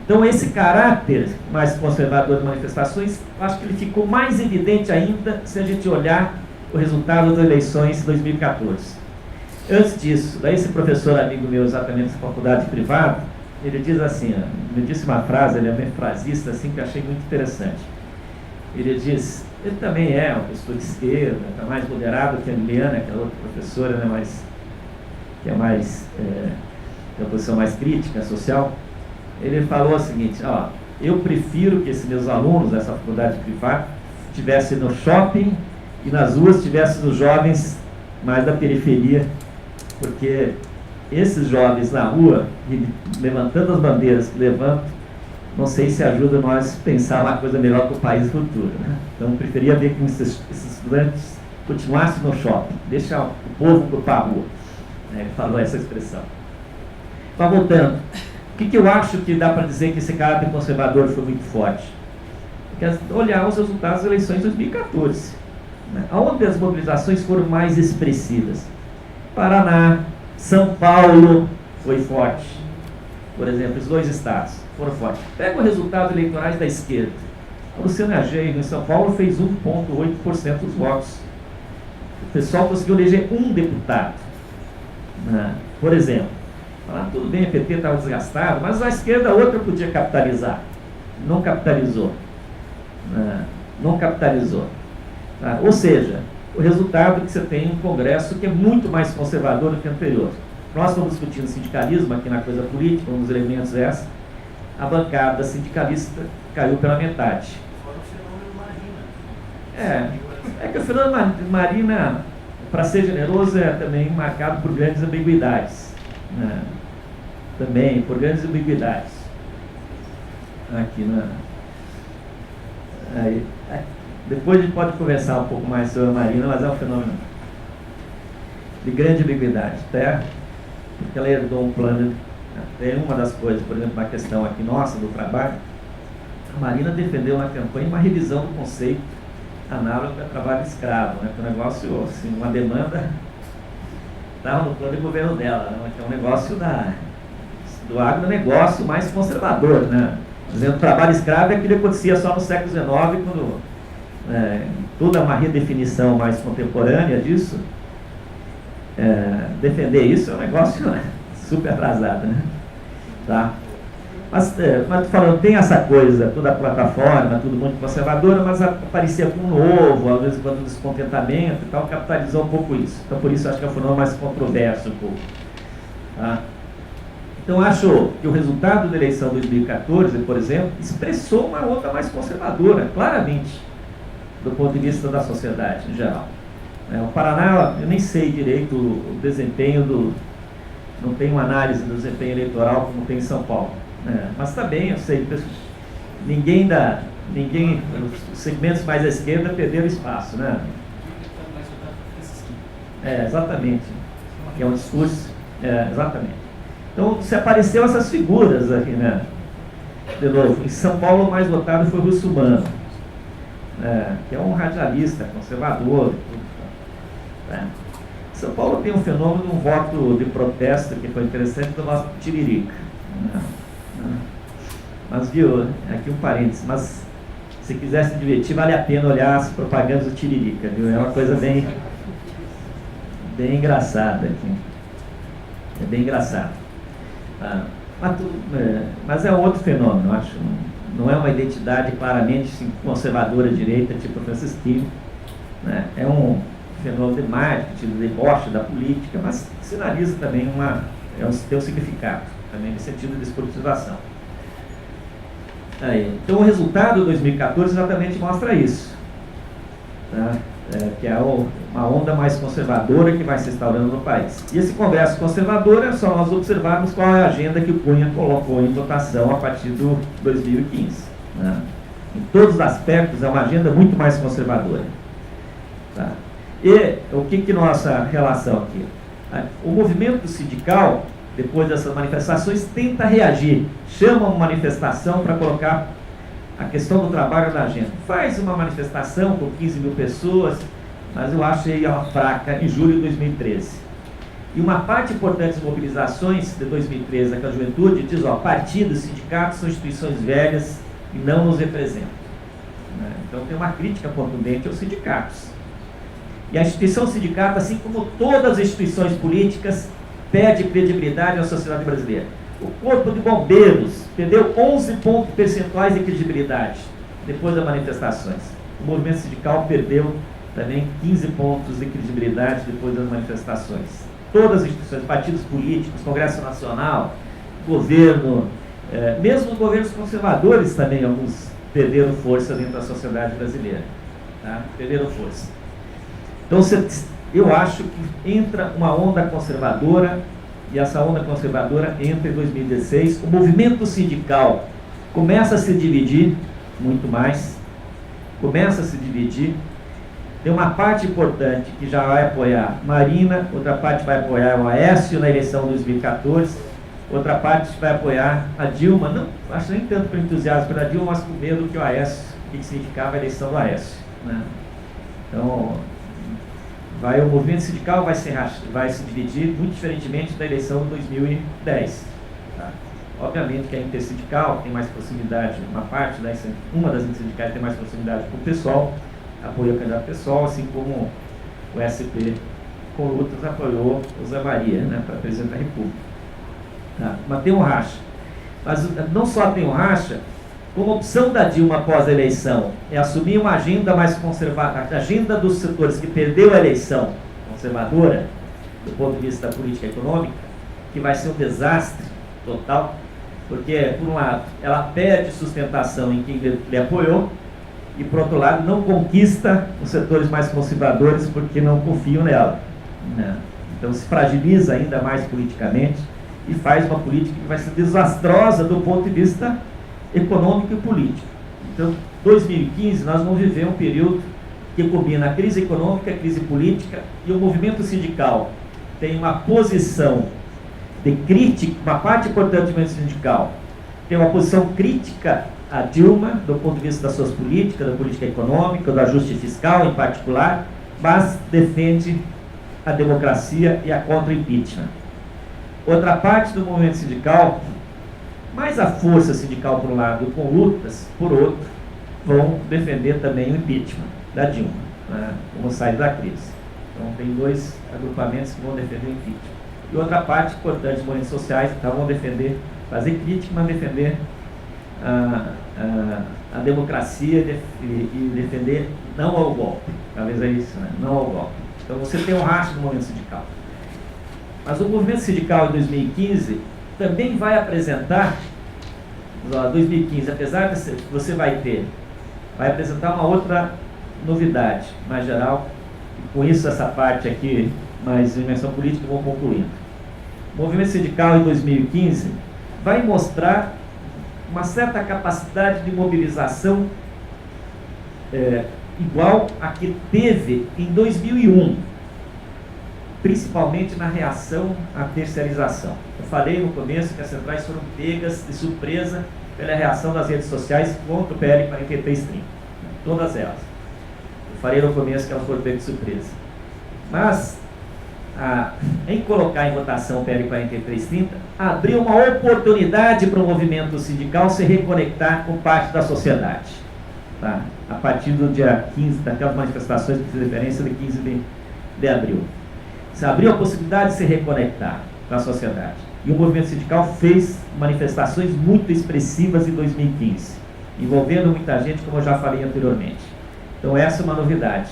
Então, esse caráter mais conservador de manifestações, acho que ele ficou mais evidente ainda se a gente olhar o resultado das eleições de 2014. Antes disso, daí esse professor amigo meu, exatamente da faculdade privada, ele diz assim, me disse uma frase, ele é bem frasista, assim, que eu achei muito interessante. Ele diz, ele também é uma pessoa de esquerda, está mais moderado que a Liliana, que é outra professora, né, que é mais, tem uma posição mais crítica, social. Ele falou o seguinte, eu prefiro que esses meus alunos dessa faculdade privada estivessem no shopping e nas ruas estivessem os jovens mais da periferia, porque esses jovens na rua, levantando as bandeiras que levantam, não sei se ajuda nós a pensar uma coisa melhor para o país futuro. Né? Então, eu preferia ver que esses estudantes continuassem no shopping, deixar o povo para a rua. Ele falou essa expressão. Mas voltando, o que eu acho que dá para dizer que esse caráter conservador foi muito forte? Porque olhar os resultados das eleições de 2014, onde as mobilizações foram mais expressivas. Paraná, São Paulo foi forte. Por exemplo, os dois estados foram fortes. Pega os resultados eleitorais da esquerda. A Luciana Genro, em São Paulo, fez 1,8% dos votos. O pessoal conseguiu eleger um deputado. Por exemplo, tudo bem, o PT estava desgastado, mas a esquerda, a outra podia capitalizar. Não capitalizou. Não capitalizou. Ou seja, o resultado é que você tem um Congresso que é muito mais conservador do que o anterior. Nós estamos discutindo sindicalismo aqui na coisa política, um dos elementos é essa. A bancada sindicalista caiu pela metade. Fora o fenômeno Marina. É que o fenômeno Marina, para ser generoso, é também marcado por grandes ambiguidades. Também por grandes ambiguidades. Aqui depois a gente pode conversar um pouco mais sobre a Marina, mas é um fenômeno de grande ambiguidade, porque ela herdou um plano. Tem uma das coisas, por exemplo, na questão aqui nossa, do trabalho, a Marina defendeu na campanha uma revisão do conceito análogo ao trabalho escravo, que é um negócio, assim, uma demanda estava no plano de governo dela, que é um negócio do agronegócio mais conservador, Dizendo que o trabalho escravo é aquilo que acontecia só no século XIX, quando toda uma redefinição mais contemporânea disso, defender isso é um negócio super atrasado, Tá? Mas tô falando, tem essa coisa, toda a plataforma, tudo muito conservadora, mas aparecia com um novo, às vezes quando descontentamento e tal, capitalizou um pouco isso. Então por isso acho que é um fenômeno mais controverso um pouco. Tá? Então acho que o resultado da eleição de 2014, por exemplo, expressou uma outra mais conservadora, claramente, do ponto de vista da sociedade em geral. O Paraná, eu nem sei direito o desempenho não tem uma análise do desempenho eleitoral como tem em São Paulo. Mas também, eu sei, os segmentos mais à esquerda perderam espaço, exatamente. Que é um discurso, exatamente. Então, se apareceu essas figuras aqui, de novo, em São Paulo o mais votado foi o Russomano, que é um radialista, conservador, São Paulo tem um fenômeno, um voto de protesto que foi interessante do nosso Tiririca. Mas viu, aqui um parênteses, mas se quiser se divertir, vale a pena olhar as propagandas do Tiririca, viu? É uma coisa bem engraçada aqui. É bem engraçado. Mas é um outro fenômeno, eu acho. Não é uma identidade claramente conservadora direita, tipo Francisquinho. É um fenômeno de marketing, de deboche da política, mas sinaliza também tem um significado, também no sentido de despolitização. Então o resultado de 2014 exatamente mostra isso, tá? Que é uma onda mais conservadora que vai se instaurando no país. E esse Congresso conservador é só nós observarmos qual é a agenda que o Cunha colocou em votação a partir do 2015. Né? Em todos os aspectos é uma agenda muito mais conservadora. Tá? E o que nossa relação aqui? O movimento sindical, depois dessas manifestações, tenta reagir, chama uma manifestação para colocar a questão do trabalho na agenda. Faz uma manifestação com 15 mil pessoas, mas eu achei ela fraca em julho de 2013. E uma parte importante das mobilizações de 2013 daquela juventude diz, partidos, sindicatos são instituições velhas e não nos representam. Né? Então tem uma crítica contundente aos sindicatos. E a instituição sindicato, assim como todas as instituições políticas, perde credibilidade à sociedade brasileira. O Corpo de Bombeiros perdeu 11 pontos percentuais de credibilidade depois das manifestações. O movimento sindical perdeu também 15 pontos de credibilidade depois das manifestações. Todas as instituições, partidos políticos, Congresso Nacional, governo, mesmo os governos conservadores também, alguns perderam força dentro da sociedade brasileira. Tá? Perderam força. Então, eu acho que entra uma onda conservadora, e essa onda conservadora entra em 2016. O movimento sindical começa a se dividir muito mais, tem uma parte importante que já vai apoiar Marina, outra parte vai apoiar o Aécio na eleição de 2014, outra parte vai apoiar a Dilma, não acho nem tanto por entusiasmo pela Dilma, mas com medo que o Aécio, o que significava a eleição do Aécio. Né? Então, o movimento sindical vai se dividir muito diferentemente da eleição de 2010. Tá? Obviamente que a intersindical tem mais proximidade, uma das intersindicais tem mais proximidade com o pessoal, apoia o candidato pessoal, assim como o SP com lutas apoiou o Zé Maria, né, para presidente da República. Tá? Mas tem um racha. Mas não só tem um racha, como a opção da Dilma após a eleição é assumir uma agenda mais conservadora, a agenda dos setores que perdeu a eleição conservadora, do ponto de vista da política econômica, que vai ser um desastre total, porque, por um lado, ela perde sustentação em quem lhe apoiou, e, por outro lado, não conquista os setores mais conservadores porque não confiam nela. Né? Então, se fragiliza ainda mais politicamente e faz uma política que vai ser desastrosa do ponto de vista econômico e político. Então, 2015, nós vamos viver um período que combina a crise econômica, a crise política, e o movimento sindical tem uma posição de crítica, uma parte importante do movimento sindical tem uma posição crítica a Dilma, do ponto de vista das suas políticas, da política econômica, do ajuste fiscal em particular, mas defende a democracia e a contra-impeachment. Outra parte do movimento sindical, mais a força sindical por um lado, com lutas por outro, vão defender também o impeachment da Dilma, né, como sair da crise. Então tem dois agrupamentos que vão defender o impeachment. E outra parte importante dos movimentos sociais que vão defender, fazer crítica, mas defender a democracia e defender não ao golpe. Talvez é isso, né? Não ao golpe. Então você tem um racha no movimento sindical. Mas o movimento sindical em 2015 também vai apresentar, 2015, apesar de você vai apresentar uma outra novidade mais geral, e com isso essa parte aqui, mais dimensão política, vou concluindo. O movimento sindical em 2015 vai mostrar uma certa capacidade de mobilização igual a que teve em 2001, principalmente na reação à terceirização. Eu falei no começo que as centrais foram pegas de surpresa pela reação das redes sociais contra o PL 4330, todas elas. Eu falei no começo que elas foram pegas de surpresa. Mas, em colocar em votação o PL 4330, abriu uma oportunidade para o movimento sindical se reconectar com parte da sociedade. Tá? A partir do dia 15, daquelas manifestações que fiz referência, de 15 de abril. Se abriu a possibilidade de se reconectar com a sociedade. E o movimento sindical fez manifestações muito expressivas em 2015, envolvendo muita gente, como eu já falei anteriormente. Então essa é uma novidade.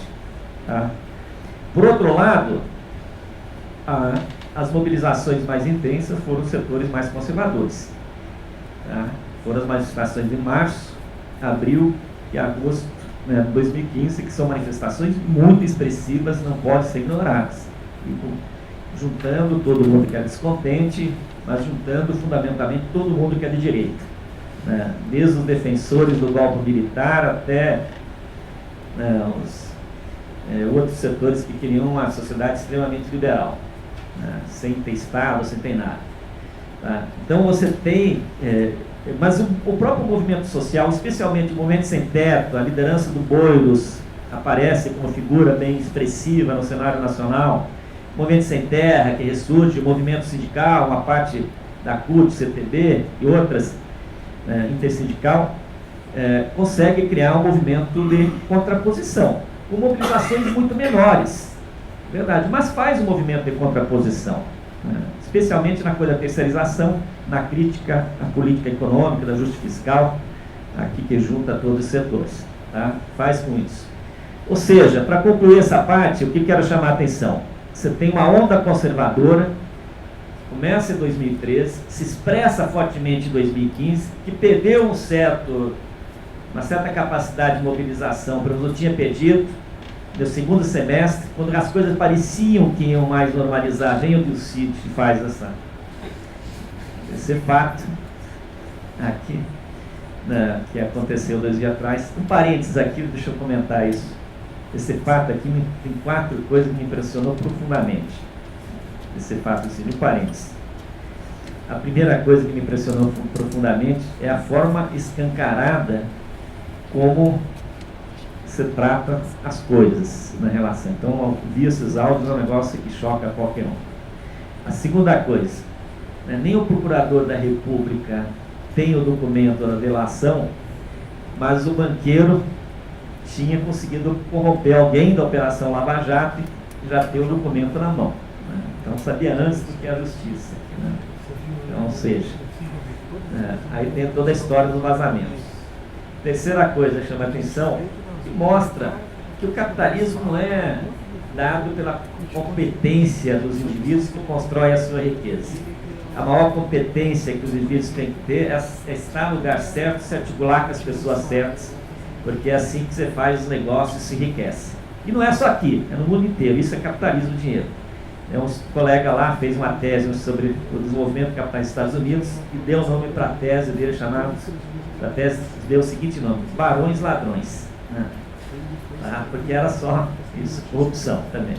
Tá? Por outro lado, as mobilizações mais intensas foram os setores mais conservadores. Tá? Foram as manifestações de março, abril e agosto, né, de 2015, que são manifestações muito expressivas, não podem ser ignoradas. E, juntando todo mundo que é descontente, mas juntando fundamentalmente todo mundo que é de direita. Né? Desde os defensores do golpe militar até outros setores que queriam uma sociedade extremamente liberal, né? Sem ter Estado, sem ter nada. Tá? Então você tem... mas o próprio movimento social, especialmente o Movimento Sem Teto, a liderança do Boulos aparece como figura bem expressiva no cenário nacional. O Movimento Sem Terra, que ressurge, o movimento sindical, uma parte da CUT, CTB e outras, intersindical, consegue criar um movimento de contraposição, com mobilizações muito menores, verdade, mas faz um movimento de contraposição, né? Especialmente na coisa da terceirização, na crítica à política econômica, da ajuste fiscal, aqui que junta todos os setores, tá? Faz com isso. Ou seja, para concluir essa parte, o que quero chamar a atenção? Você tem uma onda conservadora, começa em 2013, se expressa fortemente em 2015, que perdeu uma certa capacidade de mobilização, pelo menos eu tinha pedido, no segundo semestre, quando as coisas pareciam que iam mais normalizar. Vem o Dilcídio que faz esse fato aqui, né, que aconteceu 2 dias atrás. Um parênteses aqui, deixa eu comentar isso. Esse fato aqui tem 4 coisas que me impressionou profundamente. Esse fato assim, um parênteses. A primeira coisa que me impressionou profundamente é a forma escancarada como se trata as coisas na relação. Então, ouvir esses áudios é um negócio que choca qualquer um. A segunda coisa, nem o procurador da República tem o documento da delação, mas o banqueiro tinha conseguido corromper alguém da Operação Lava Jato e já tem o documento na mão. Então, sabia antes do que a justiça. Né? Então, ou seja, aí tem toda a história dos vazamentos. Terceira coisa que chama a atenção, que mostra que o capitalismo não é dado pela competência dos indivíduos que constroem a sua riqueza. A maior competência que os indivíduos têm que ter é estar no lugar certo, se articular com as pessoas certas, porque é assim que você faz os negócios e se enriquece. E não é só aqui, é no mundo inteiro. Isso é capitalismo de dinheiro. Um colega lá fez uma tese sobre o desenvolvimento do capital dos Estados Unidos e deu o nome para a tese dele, a tese deu o seguinte nome: Barões Ladrões. Tá? Porque era só isso, corrupção também.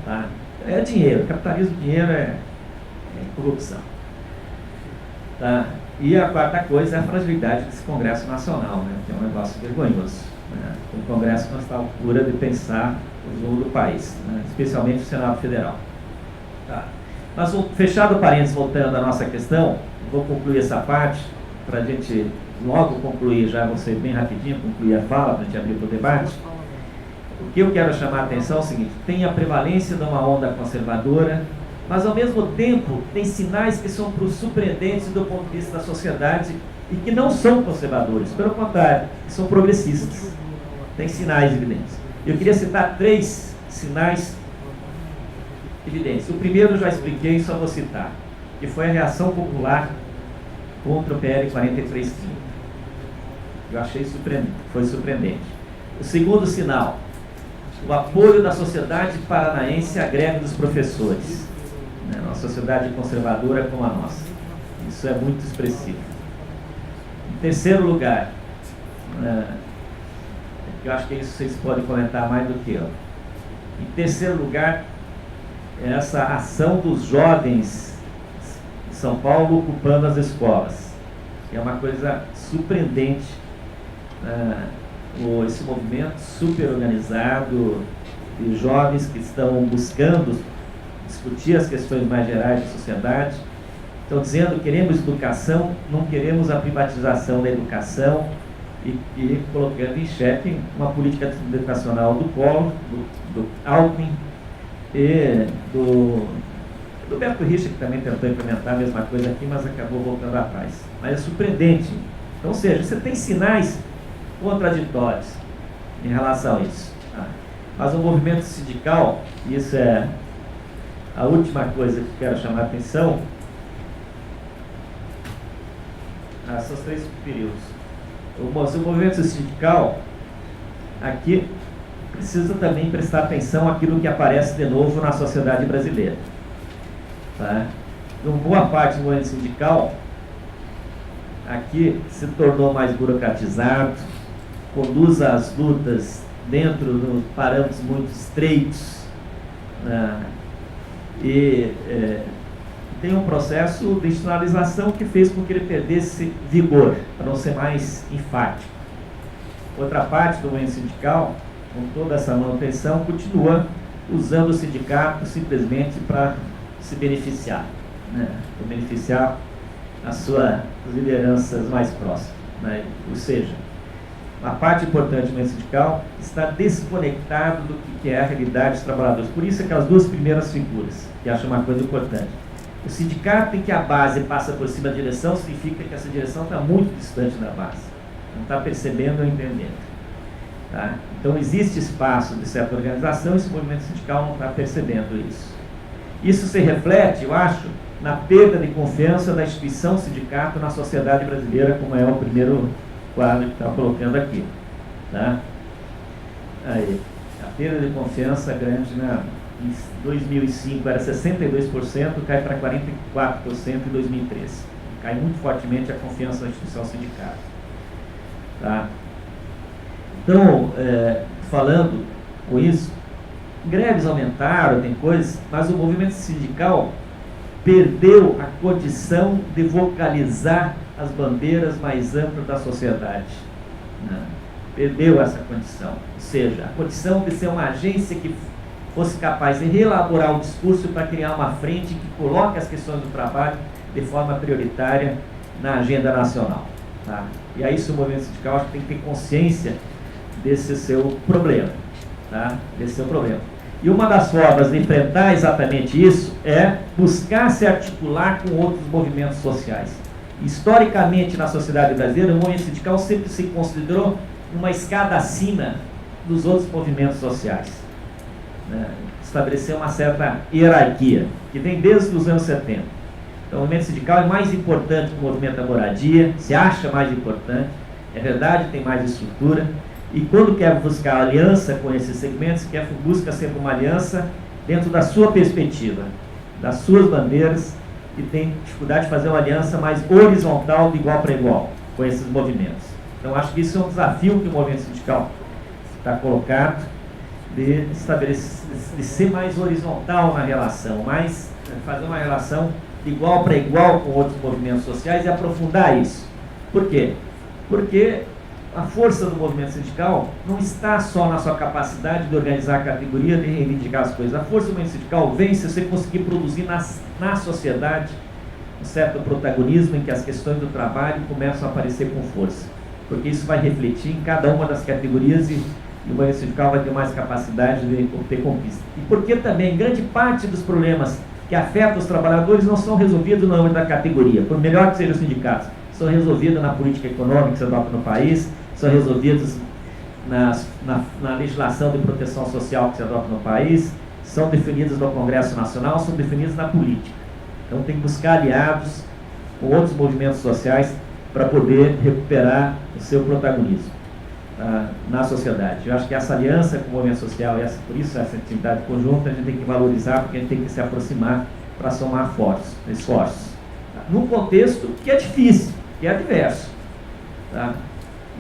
Tá? É dinheiro, capitalismo de dinheiro é corrupção. Tá? E a quarta coisa é a fragilidade desse Congresso Nacional, né? Que é um negócio vergonhoso. Né? O Congresso não está à altura de pensar o jogo do país, né? Especialmente o Senado Federal. Tá. Mas, fechado o parênteses, voltando à nossa questão, vou concluir essa parte, para a gente logo concluir, já vou ser bem rapidinho, concluir a fala, para a gente abrir para o debate. O que eu quero chamar a atenção é o seguinte: tem a prevalência de uma onda conservadora, mas ao mesmo tempo tem sinais que são surpreendentes do ponto de vista da sociedade e que não são conservadores, pelo contrário, são progressistas. Tem sinais evidentes. Eu queria citar 3 sinais evidentes. O primeiro eu já expliquei, só vou citar, que foi a reação popular contra o PL 4330. Eu achei foi surpreendente. O segundo sinal, o apoio da sociedade paranaense à greve dos professores, né? Uma sociedade conservadora como a nossa. Isso é muito expressivo. Em terceiro lugar, eu acho que isso vocês podem comentar mais do que eu. Em terceiro lugar, é essa ação dos jovens de São Paulo ocupando as escolas. É uma coisa surpreendente, esse movimento super organizado de jovens que estão buscando discutir as questões mais gerais da sociedade. Estão dizendo: queremos educação, não queremos a privatização da educação, e colocando em xeque uma política educacional do Collor, do Alckmin e do Beto Richa, que também tentou implementar a mesma coisa aqui, mas acabou voltando atrás. Mas é surpreendente. Então, ou seja, você tem sinais contraditórios em relação a isso. Tá? Mas o movimento sindical, e isso é a última coisa que quero chamar a atenção, são os 3 períodos. O movimento sindical, aqui, precisa também prestar atenção àquilo que aparece de novo na sociedade brasileira. Tá? Então, boa parte do movimento sindical, aqui, se tornou mais burocratizado, conduz as lutas dentro de parâmetros muito estreitos, né? E tem um processo de institucionalização que fez com que ele perdesse vigor, para não ser mais enfático. Outra parte do movimento sindical, com toda essa manutenção, continua usando o sindicato simplesmente para se beneficiar, né? Para beneficiar as suas lideranças mais próximas, né? Ou seja, uma parte importante do movimento sindical está desconectado do que é a realidade dos trabalhadores. Por isso, aquelas 2 primeiras figuras, que acho uma coisa importante. O sindicato em que a base passa por cima da direção, significa que essa direção está muito distante da base. Não está percebendo ou entendendo. Tá? Então, existe espaço de certa organização e esse movimento sindical não está percebendo isso. Isso se reflete, eu acho, na perda de confiança da instituição sindicato na sociedade brasileira, como é o primeiro quadro que está colocando aqui. Tá? Aí, a perda de confiança grande, né? Em 2005 era 62%, cai para 44% em 2013. Cai muito fortemente a confiança na instituição sindical. Tá? Então, falando com isso, greves aumentaram, tem coisas, mas o movimento sindical perdeu a condição de vocalizar as bandeiras mais amplas da sociedade. Né? Perdeu essa condição. Ou seja, a condição de ser uma agência que fosse capaz de reelaborar o discurso para criar uma frente que coloque as questões do trabalho de forma prioritária na agenda nacional. Tá? E aí, o movimento sindical acho que tem que ter consciência desse seu problema. Tá? Desse seu problema. E uma das formas de enfrentar exatamente isso é buscar se articular com outros movimentos sociais. Historicamente, na sociedade brasileira, o movimento sindical sempre se considerou uma escada acima dos outros movimentos sociais. Né? Estabeleceu uma certa hierarquia, que vem desde os anos 70. Então, o movimento sindical é mais importante que o movimento da moradia, se acha mais importante, é verdade, tem mais estrutura, e quando quer buscar aliança com esses segmentos, busca sempre uma aliança dentro da sua perspectiva, das suas bandeiras, e tem dificuldade de fazer uma aliança mais horizontal, de igual para igual, com esses movimentos. Então, acho que isso é um desafio que o movimento sindical está colocado, de estabelecer, de ser mais horizontal na relação, fazer uma relação de igual para igual com outros movimentos sociais e aprofundar isso. Por quê? Porque a força do movimento sindical não está só na sua capacidade de organizar a categoria, de reivindicar as coisas. A força do movimento sindical vem se você conseguir produzir na sociedade um certo protagonismo em que as questões do trabalho começam a aparecer com força. Porque isso vai refletir em cada uma das categorias e o movimento sindical vai ter mais capacidade de obter conquista. E porque também grande parte dos problemas que afetam os trabalhadores não são resolvidos no âmbito da categoria, por melhor que sejam os sindicatos, são resolvidos na política econômica que se adota no país, são resolvidos na legislação de proteção social que se adota no país, são definidos no Congresso Nacional, são definidos na política. Então tem que buscar aliados com outros movimentos sociais para poder recuperar o seu protagonismo na sociedade. Eu acho que essa aliança com o movimento social, por isso essa atividade conjunta, a gente tem que valorizar, porque a gente tem que se aproximar para somar esforços. Num contexto que é difícil, que é adverso. Tá?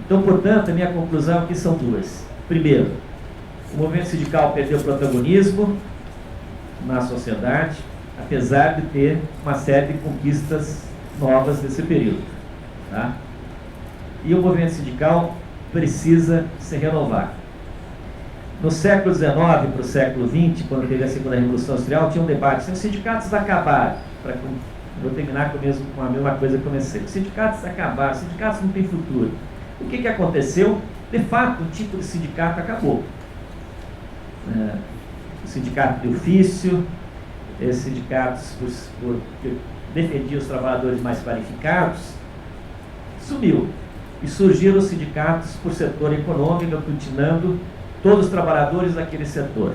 Então, portanto, a minha conclusão aqui são duas. Primeiro, o movimento sindical perdeu protagonismo na sociedade, apesar de ter uma série de conquistas novas nesse período. Tá? E o movimento sindical precisa se renovar. No século XIX para o século XX, quando teve a segunda Revolução Industrial, tinha um debate se os sindicatos acabaram. Vou terminar com a mesma coisa que comecei. Os sindicatos acabaram, os sindicatos não têm futuro. O que aconteceu? De fato, o tipo de sindicato acabou. O sindicato de ofício, esses sindicatos que defendiam os trabalhadores mais qualificados, sumiu. E surgiram os sindicatos por setor econômico, aglutinando todos os trabalhadores daquele setor,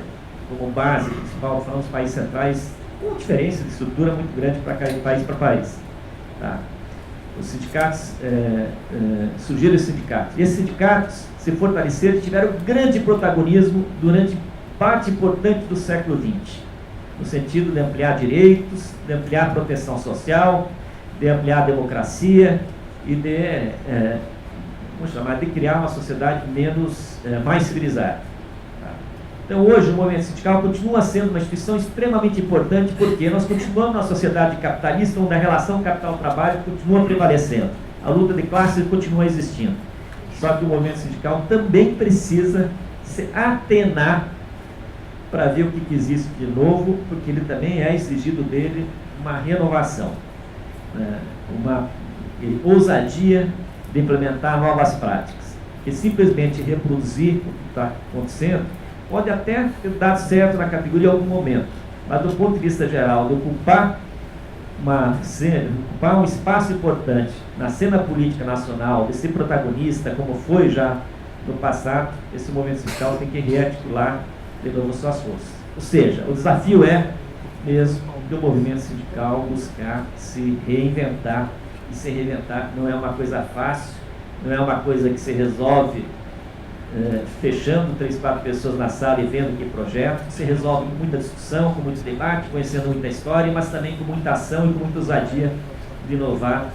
como base principal, falando dos países centrais, com diferença de estrutura muito grande para país para país. Tá? Os sindicatos, surgiram os sindicatos. E esses sindicatos se fortaleceram e tiveram grande protagonismo durante parte importante do século XX, no sentido de ampliar direitos, de ampliar a proteção social, de ampliar a democracia e de, de criar uma sociedade mais civilizada. Tá? Então hoje o movimento sindical continua sendo uma instituição extremamente importante, porque nós continuamos numa sociedade capitalista onde a relação capital-trabalho continua prevalecendo, a luta de classes continua existindo. Só que o movimento sindical também precisa se atenar para ver o que existe de novo, porque ele também é exigido dele uma renovação, uma ousadia de implementar novas práticas. E simplesmente reproduzir o que está acontecendo pode até ter dado certo na categoria em algum momento, mas do ponto de vista geral, de ocupar um espaço importante na cena política nacional, de ser protagonista, como foi já no passado, esse movimento sindical tem que rearticular de novo suas forças. Ou seja, o desafio é mesmo do movimento sindical buscar se reinventar, e se reinventar não é uma coisa fácil, não é uma coisa que se resolve fechando 3, 4 pessoas na sala e vendo que projeto, se resolve com muita discussão, com muito debate, conhecendo muita história, mas também com muita ação e com muita ousadia de inovar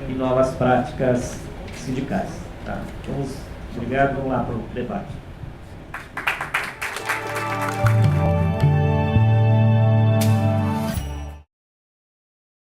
em novas práticas sindicais. Tá? Obrigado, vamos lá para o debate.